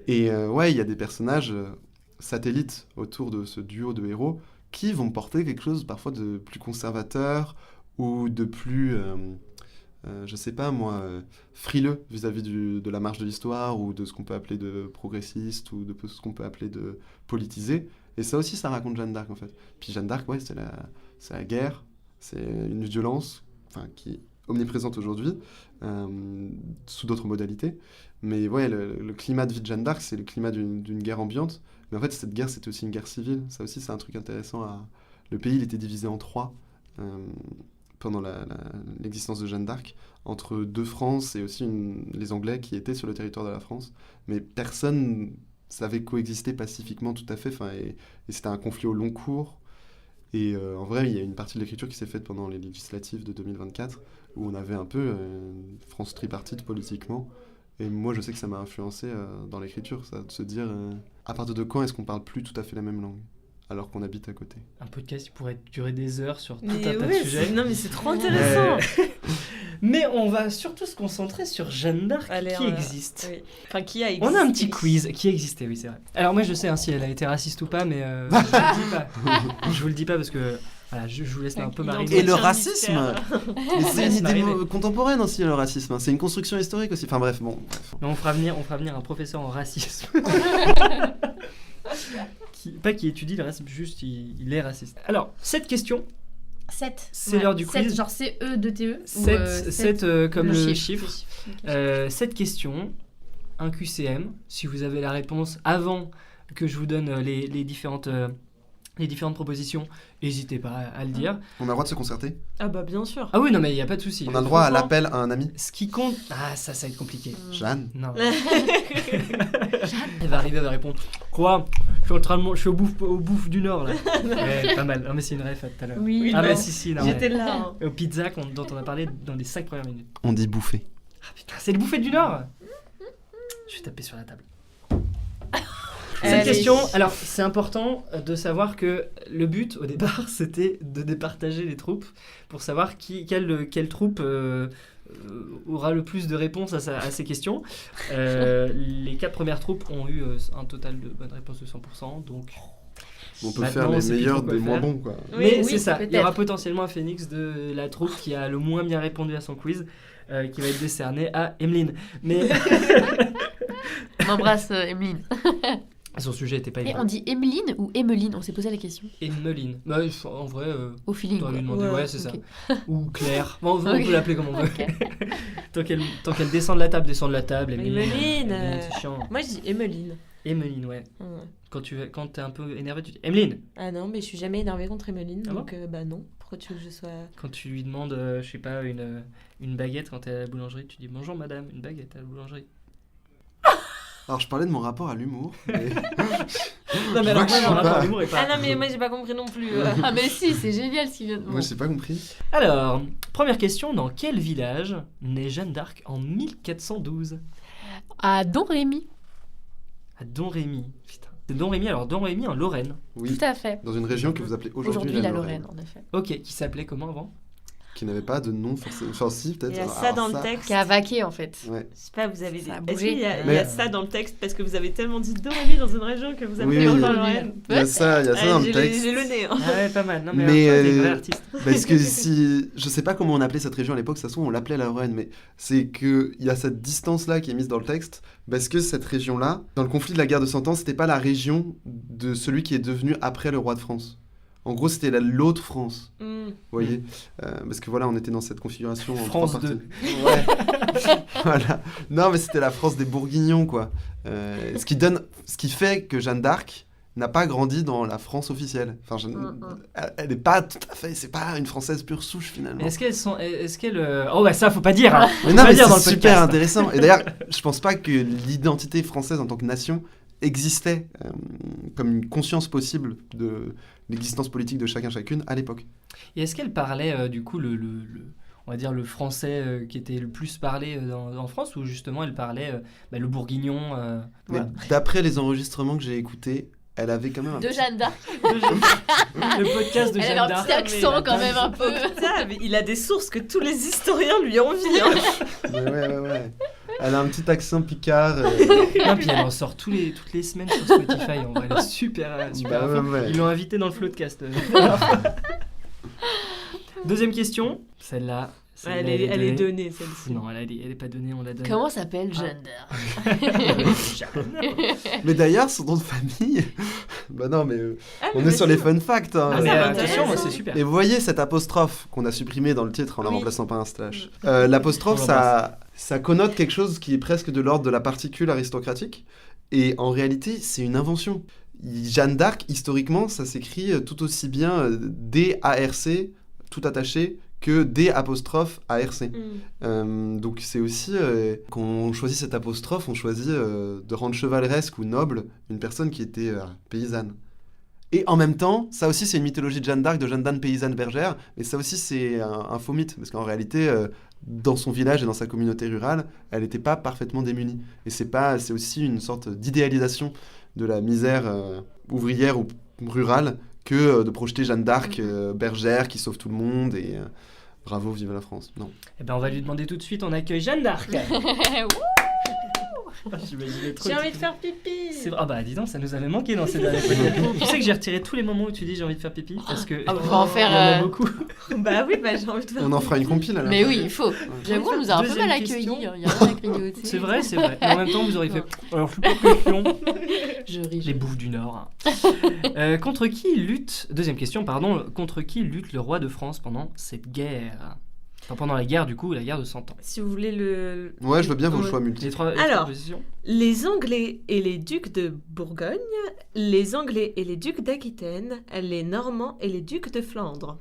Et il y a des personnages satellites autour de ce duo de héros qui vont porter quelque chose parfois de plus conservateur ou de plus, je sais pas moi, frileux vis-à-vis de la marche de l'histoire, ou de ce qu'on peut appeler de progressiste, ou de ce qu'on peut appeler de politisé. Et ça aussi, ça raconte Jeanne d'Arc en fait. Puis Jeanne d'Arc, c'est la guerre, c'est une violence qui est omniprésente aujourd'hui, sous d'autres modalités. Mais le climat de vie de Jeanne d'Arc, c'est le climat d'une guerre ambiante. Mais en fait, cette guerre, c'était aussi une guerre civile. Ça aussi, c'est un truc intéressant. Le pays, il était divisé en 3 pendant l'existence de Jeanne d'Arc, entre 2 Frances et aussi les Anglais qui étaient sur le territoire de la France. Mais personne savait coexister pacifiquement tout à fait. Et c'était un conflit au long cours. Et en vrai, il y a une partie de l'écriture qui s'est faite pendant les législatives de 2024, où on avait un peu une France tripartite politiquement. Et moi, je sais que ça m'a influencé dans l'écriture, ça, de se dire à partir de quand est-ce qu'on parle plus tout à fait la même langue, alors qu'on habite à côté. Un podcast qui pourrait durer des heures sur tout un tas de sujets. Non, mais c'est trop intéressant. Mais on va surtout se concentrer sur Jeanne d'Arc, qui existe. Oui. Enfin, qui a existé. On a un petit quiz qui existait, oui, c'est vrai. Alors moi, je sais si elle a été raciste ou pas, mais je vous le dis pas. Je vous le dis pas parce que... Voilà, je vous laisse un peu mariner. Et le racisme, c'est une idée contemporaine aussi, le racisme. C'est une construction historique aussi. Enfin bref, bon. Mais on fera venir un professeur en racisme. qui étudie le racisme, juste il est raciste. Alors, cette question... 7. C'est l'heure du quiz. 7, genre C-E-2-T-E. 7 comme le chiffre. Okay. Cette question, un QCM, si vous avez la réponse avant que je vous donne les différentes propositions, n'hésitez pas à le dire. On a le droit de se concerter ? Ah bah bien sûr. Ah oui, non mais il n'y a pas de souci. On a le droit à l'appel à un ami ? Ce qui compte... Ah, ça va être compliqué. Jeanne ? Non. Elle va arriver, elle va répondre. Quoi ? Je suis au bouffe du Nord, là. Ouais, pas mal. Non mais c'est une ref tout à l'heure. Oui, ah bah si, non. J'étais là. Au pizza dont on a parlé dans les 5 premières minutes. On dit bouffer. Ah putain, c'est le bouffet du Nord. Je vais taper sur la table. Cette question, alors c'est important de savoir que le but au départ c'était de départager les troupes pour savoir quelle troupe aura le plus de réponses à ces questions. Les 4 premières troupes ont eu un total de bonnes réponses de 100%, donc on peut faire les meilleurs des moins bons, quoi. Mais c'est ça, il y aura potentiellement un phénix de la troupe qui a le moins bien répondu à son quiz, qui va être décerné à Emeline. Mais on embrasse Emeline. Son sujet n'était pas évident. Et on dit Emeline ou Emeline ? On s'est posé la question. Emeline. Bah, en vrai, au feeling. On lui demander, ouais, c'est okay. ça. Ou Claire. Bon, on peut l'appeler comme on veut. Okay. tant qu'elle descend de la table. Emeline. C'est chiant. Moi, je dis Emeline. Emeline, ouais. Quand t'es un peu énervé, tu dis Emeline. Ah non, mais je suis jamais énervée contre Emeline, ah donc bah non. Pourquoi tu veux que je sois... Quand tu lui demandes, je sais pas, une baguette quand t'es à la boulangerie, tu dis bonjour madame, une baguette à la boulangerie. Alors, je parlais de mon rapport à l'humour. Mais... Non, mais Je alors, vois que je moi, suis mon rapport pas- à l'humour est pas. Ah non, mais moi j'ai pas compris non plus. Ah mais si, c'est génial ce qu'il vient de... Moi, j'ai pas compris. Alors, première question, dans quel village naît Jeanne d'Arc en 1412 ? À Don Rémy. À Domrémy. Putain. C'est Domrémy, alors Domrémy en Lorraine. Oui, Tout à fait. dans une région que vous appelez aujourd'hui Aujourd'hui la Lorraine, en effet. Ok, qui s'appelait comment avant ? Qui n'avait pas de nom forcément. Enfin, si, peut-être. Il y a Alors, ça dans le texte. Qui a vaqué en fait. Ouais. Je sais pas, vous avez Ça a des. Est-ce bougé. qu'il y a, il y Mais- a ça dans le texte parce que vous avez tellement dit Doremi dans une région que vous avez Oui, oui, encore oui. Lorraine. Il y a ça dans le J'ai texte. le nez. Hein. Ah ouais, pas mal. Non, mais, Mais, alors, toi, t'es vrai artiste. Parce que si. Je sais pas comment on appelait cette région à l'époque, de toute façon, on l'appelait la Lorraine, mais c'est qu'il y a cette distance-là qui est mise dans le texte, parce que cette région-là, dans le conflit de la guerre de 100 ans, c'était pas la région de celui qui est devenu après le roi de France. En gros, c'était l'autre France, Mm. vous voyez. Parce que voilà, on était dans cette configuration en France 3 parties. 2. Ouais. Voilà. Non, mais c'était la France des Bourguignons, quoi. Ce qui fait que Jeanne d'Arc n'a pas grandi dans la France officielle. Enfin, elle n'est pas tout à fait. C'est pas une Française pure souche finalement. Mais est-ce qu'elle. Oh, bah ça, faut pas dire. Hein. Mais non, Faut mais dire dans c'est le super podcast. intéressant. Et d'ailleurs, je pense pas que l'identité française en tant que nation existait comme une conscience possible de l'existence politique de chacune à l'époque. Et est-ce qu'elle parlait, du coup, on va dire le français qui était le plus parlé en France, ou justement elle parlait le bourguignon Mais voilà. d'après les enregistrements que j'ai écoutés, elle avait quand même un De petit- Jeanne d'Arc. Le podcast de Elle Jeanne avait un d'Arc. petit accent quand même un peu. Putain, mais il a des sources que tous les historiens lui envient. Hein. Ouais. Elle a un petit accent picard. Non, puis elle en sort toutes les semaines sur Spotify. En vrai, elle est super Bah à fond. ouais. Ils l'ont invitée dans le Floodcast. Deuxième question. Celle-là. Elle est donnée, celle-ci. Non, elle est pas donnée, on l'a donnée. Comment s'appelle Jeanne d'Arc? Mais d'ailleurs, son nom de famille. Bah non, mais Ah, on mais est sur les vas-y. fun facts. Hein. Ah, mais ça attention, m'intéresse. c'est super. Et vous voyez cette apostrophe qu'on a supprimée dans le titre en la Oui. remplaçant par un slash. L'apostrophe, On ça connote quelque chose qui est presque de l'ordre de la particule aristocratique. Et en réalité, c'est une invention. Jeanne d'Arc, historiquement, ça s'écrit tout aussi bien D-A-R-C, tout attaché, que D''ARC. Donc c'est aussi, quand on choisit cette apostrophe, on choisit de rendre chevaleresque ou noble une personne qui était paysanne. Et en même temps, ça aussi c'est une mythologie de Jeanne d'Arc, de Jeanne d'Arc paysanne bergère, mais ça aussi c'est un faux mythe, parce qu'en réalité, dans son village et dans sa communauté rurale, elle n'était pas parfaitement démunie. Et c'est aussi une sorte d'idéalisation de la misère ouvrière ou rurale que de projeter Jeanne d'Arc bergère qui sauve tout le monde et bravo, vive la France. Non. Eh ben, on va lui demander tout de suite, on accueille Jeanne d'Arc. J'imaginais trop J'ai le envie de titre. faire pipi. Ah bah dis donc, ça nous avait manqué dans ces derniers podcasts. Tu sais que j'ai retiré tous les moments où tu dis j'ai envie de faire pipi parce que Ah, faut en faire, il y en a beaucoup. Bah oui, j'ai envie de faire On en fera une compile alors. Mais oui, il faut. J'avoue, on nous a un peu Deuxième mal question. accueillis. Il y a rien à grignoter. C'est vrai. Mais en même temps, vous auriez fait. Alors, je suis pas question. Je ris. Les bouffes du Nord. Contre qui lutte. Deuxième question, pardon. Contre qui lutte le roi de France pendant cette guerre ? Enfin, pendant la guerre, du coup, la guerre de 100 ans. Si vous voulez le... Ouais, je veux bien vos Ouais. choix Les multiples. trois Alors. propositions. Les Anglais et les ducs de Bourgogne, les Anglais et les ducs d'Aquitaine, les Normands et les ducs de Flandre.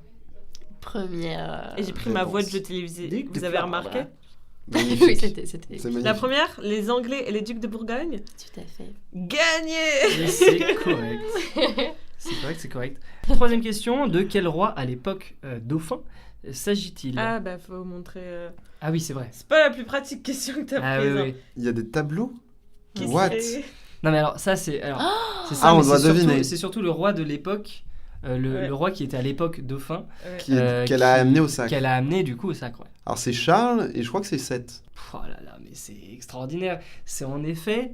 Première. Et j'ai pris ma réponse. voix de jeu télévisé. Ducs de Vous avez Flandre. remarqué Magnifique. Oui, c'était. C'est La magnifique. première, les Anglais et les ducs de Bourgogne. Tout à fait. Gagné. Mais c'est correct. C'est correct. Troisième question. De quel roi à l'époque dauphin s'agit-il ? Ah bah faut montrer... Ah oui, c'est vrai. C'est pas la plus pratique question que t'as Ah prise. oui, hein. oui. Il y a des tableaux. Qui What serait- Non mais alors ça c'est c'est ça. Ah, on mais doit c'est surtout- deviner. C'est surtout le roi de l'époque, Ouais. le roi qui était à l'époque dauphin, Ouais. Qu'elle a amené au sac. qu'elle a amené du coup au sacre. Ouais. Alors c'est Charles et je crois que c'est 7. Pff, oh là là, mais c'est extraordinaire. C'est en effet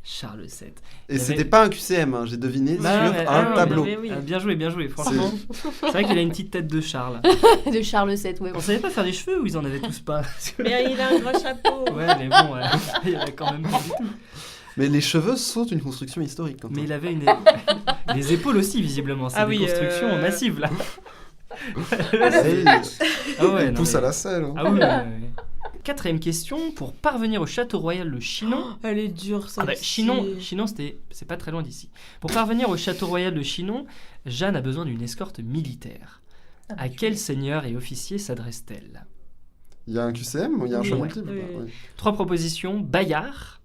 Charles VII. Et Il y c'était avait- pas un QCM, hein, j'ai deviné Bah, sur mais- un non, tableau. mais oui. Bien joué, franchement. C'est vrai qu'il a une petite tête de Charles. De Charles VII, ouais. On savait pas faire des cheveux ou ils en avaient tous pas. Mais il a un gros chapeau. Ouais, mais bon, il y avait quand même pas du tout. Mais les cheveux sont une construction historique. Quand Mais même. il avait les épaules aussi visiblement. C'est Ah des oui, constructions massives là. Hey, Ah ouais, non, pousse mais- à la selle. Hein. Ah oui, ouais. Quatrième question, pour parvenir au château royal de Chinon. Elle est dure, Ah bah, celle-ci. Chinon c'est pas très loin d'ici. Pour parvenir au château royal de Chinon, Jeanne a besoin d'une escorte militaire. À quel seigneur et officier s'adresse-t-elle ? Il y a un QCM ou il y a un choix Ouais. multiple Oui. ou pas Ouais. 3 propositions, Bayard,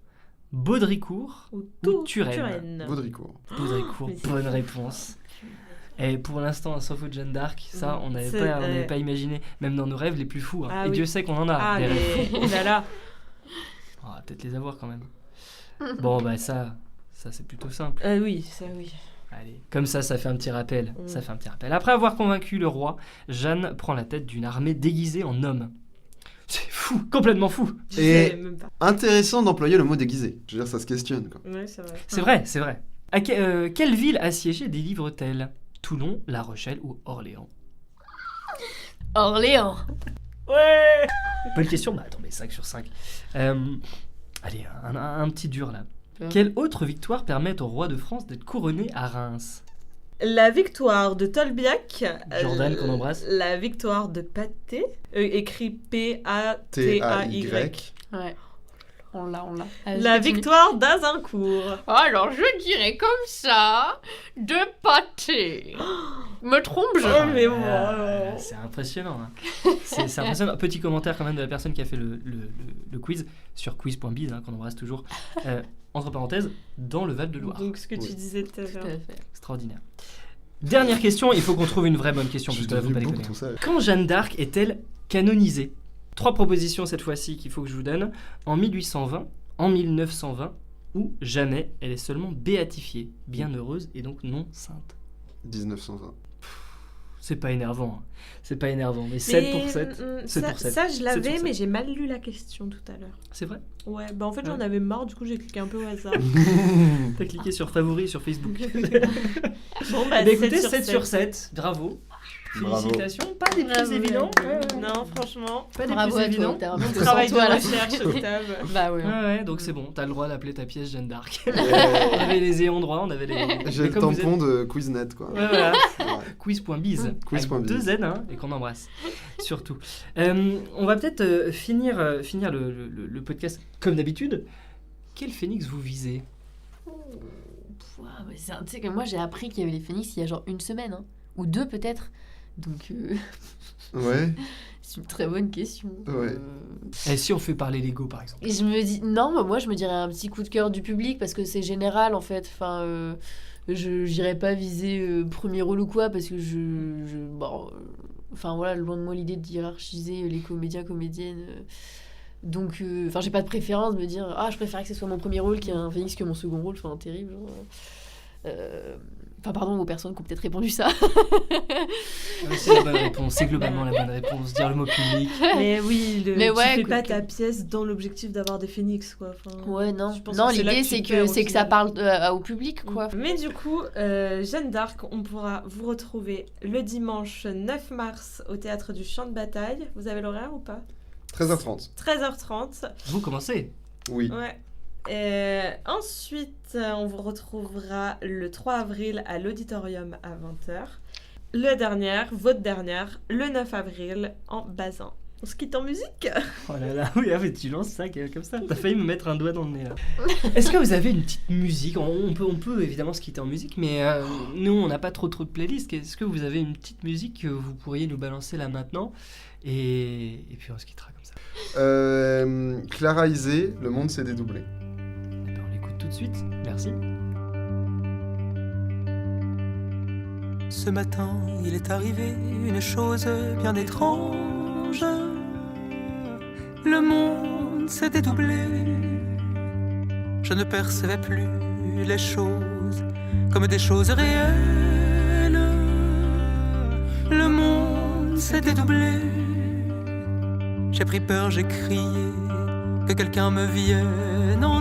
Baudricourt ou Turenne. Baudricourt. Baudricourt, Mais c'est bonne fou. réponse. Et pour l'instant, un sans faute Jeanne d'Arc, ça, on n'avait C'est- pas imaginé, même dans nos rêves les plus fous. Hein. Ah Et oui. Dieu sait qu'on en a, Ah, des rêves mais fous. oh là là. On va peut-être les avoir quand même. Bon, bah ça c'est plutôt simple. Oui, ça oui. Allez, comme ça fait un petit rappel. Mm. Ça fait un petit rappel. Après avoir convaincu le roi, Jeanne prend la tête d'une armée déguisée en homme. C'est fou, complètement fou. Je Et- savais même pas. Intéressant d'employer le mot déguisé. Je veux dire, ça se questionne, quoi. Ouais, c'est vrai. C'est vrai, c'est vrai. Quelle ville assiégée délivre-t-elle? Toulon, La Rochelle ou Orléans? Orléans. Ouais. Bonne question. Bah attends, mais 5 sur 5. Allez, un petit dur là. Ouais. Quelle autre victoire permet au roi de France d'être couronné à Reims? La victoire de Tolbiac. Jordan, qu'on embrasse. La victoire de Pâté. Écrit P-A-T-A-Y. T-A-Y. Ouais. On l'a. Allez, La continue. victoire d'Azincourt. Alors, je dirais comme ça, de pâté. Me trompe-je? Oh, mais bon, C'est impressionnant. Hein. C'est impressionnant. Petit commentaire quand même de la personne qui a fait le quiz sur quiz.biz, hein, qu'on embrasse toujours. Entre parenthèses, dans le Val-de-Loire. Donc ce que tu Oui. disais tout à Tout à l'heure. fait. Extraordinaire. Dernière question, il faut qu'on trouve une vraie bonne question, Je parce suis que là, faut pas devenu déconner. beaucoup tout ça. Quand Jeanne d'Arc est-elle canonisée? 3 propositions cette fois-ci qu'il faut que je vous donne. En 1820, en 1920 ou jamais, elle est seulement béatifiée, bienheureuse et donc non sainte. 1920. C'est pas énervant. Hein. C'est pas énervant, mais 7 pour 7. 7 pour 7. Ça, je l'avais, 7 sur mais 7. j'ai mal lu la question tout à l'heure. C'est vrai? Ouais, bah en fait, j'en Ouais. avais marre, du coup, j'ai cliqué un peu au hasard. T'as cliqué sur favoris sur Facebook. Bon, Bah, écoutez, 7 sur 7. Bravo. Bravo. Félicitations. Pas des Bravo. plus évidents. Non, franchement, Pas des Bravo plus à toi, évidents. t'as vraiment on bossé travaille en de toi, là. recherche, Octave. Bah ouais. Ouais, ouais, donc c'est bon, t'as le droit d'appeler ta pièce Jeanne d'Arc. Euh, On avait les ayants droit, on avait les. J'ai mais le comme vous tampon de Quiznet, quoi. êtes- Ouais, voilà. Ouais. Quiz.biz. Quiz.biz. Avec 2 Z, hein, et qu'on embrasse. Surtout. On va peut-être finir le podcast comme d'habitude. Quel phénix vous visez? Tu sais que moi j'ai appris qu'il y avait les phénix il y a genre une semaine, hein. Ou 2 peut-être. Donc Ouais. c'est une très bonne question. Ouais. Et si on fait parler Lego, par exemple? Et je me dis, non, bah, moi je me dirais un petit coup de cœur du public parce que c'est général en fait. Enfin, je n'irais pas viser premier rôle ou quoi parce que bon, enfin voilà, loin de moi l'idée de hiérarchiser les comédiens, comédiennes. Donc, enfin, j'ai pas de préférence de me dire, ah, je préférais que ce soit mon premier rôle qui est un phénix que mon second rôle. Enfin, terrible. Genre, Enfin, pardon aux personnes qui ont peut-être répondu ça. C'est la bonne réponse, c'est globalement la bonne réponse. Dire le mot public. Mais oui, Mais tu ouais, fais coup pas de ta cœur. pièce dans l'objectif d'avoir des phénix, quoi. Enfin, Ouais, non. je pense Non, que c'est là l'idée que tu c'est te perds que, c'est au que ça final. parle au public, quoi. Mais du coup, Jeanne d'Arc, on pourra vous retrouver le dimanche 9 mars au Théâtre du Champ de Bataille. Vous avez l'horaire ou pas? 13h30. 13h30. Vous commencez. Oui. Ouais. Ensuite, on vous retrouvera le 3 avril à l'auditorium à 20h. Votre dernière, le 9 avril en Bazin. On se quitte en musique. Oh là là, oui, ah, mais tu lances ça comme ça. T'as failli me mettre un doigt dans le nez là. Est-ce que vous avez une petite musique? On peut évidemment se quitter en musique, mais nous on n'a pas trop de playlist. Est-ce que vous avez une petite musique que vous pourriez nous balancer là maintenant? Et puis on se quittera comme ça. Clara Isé, Le monde s'est dédoublé. Eh ben, on l'écoute tout de suite. Merci. Ce matin, il est arrivé une chose bien étrange. Le monde s'est dédoublé. Je ne percevais plus les choses comme des choses réelles. Le monde s'est dédoublé. J'ai pris peur, j'ai crié que quelqu'un me vienne en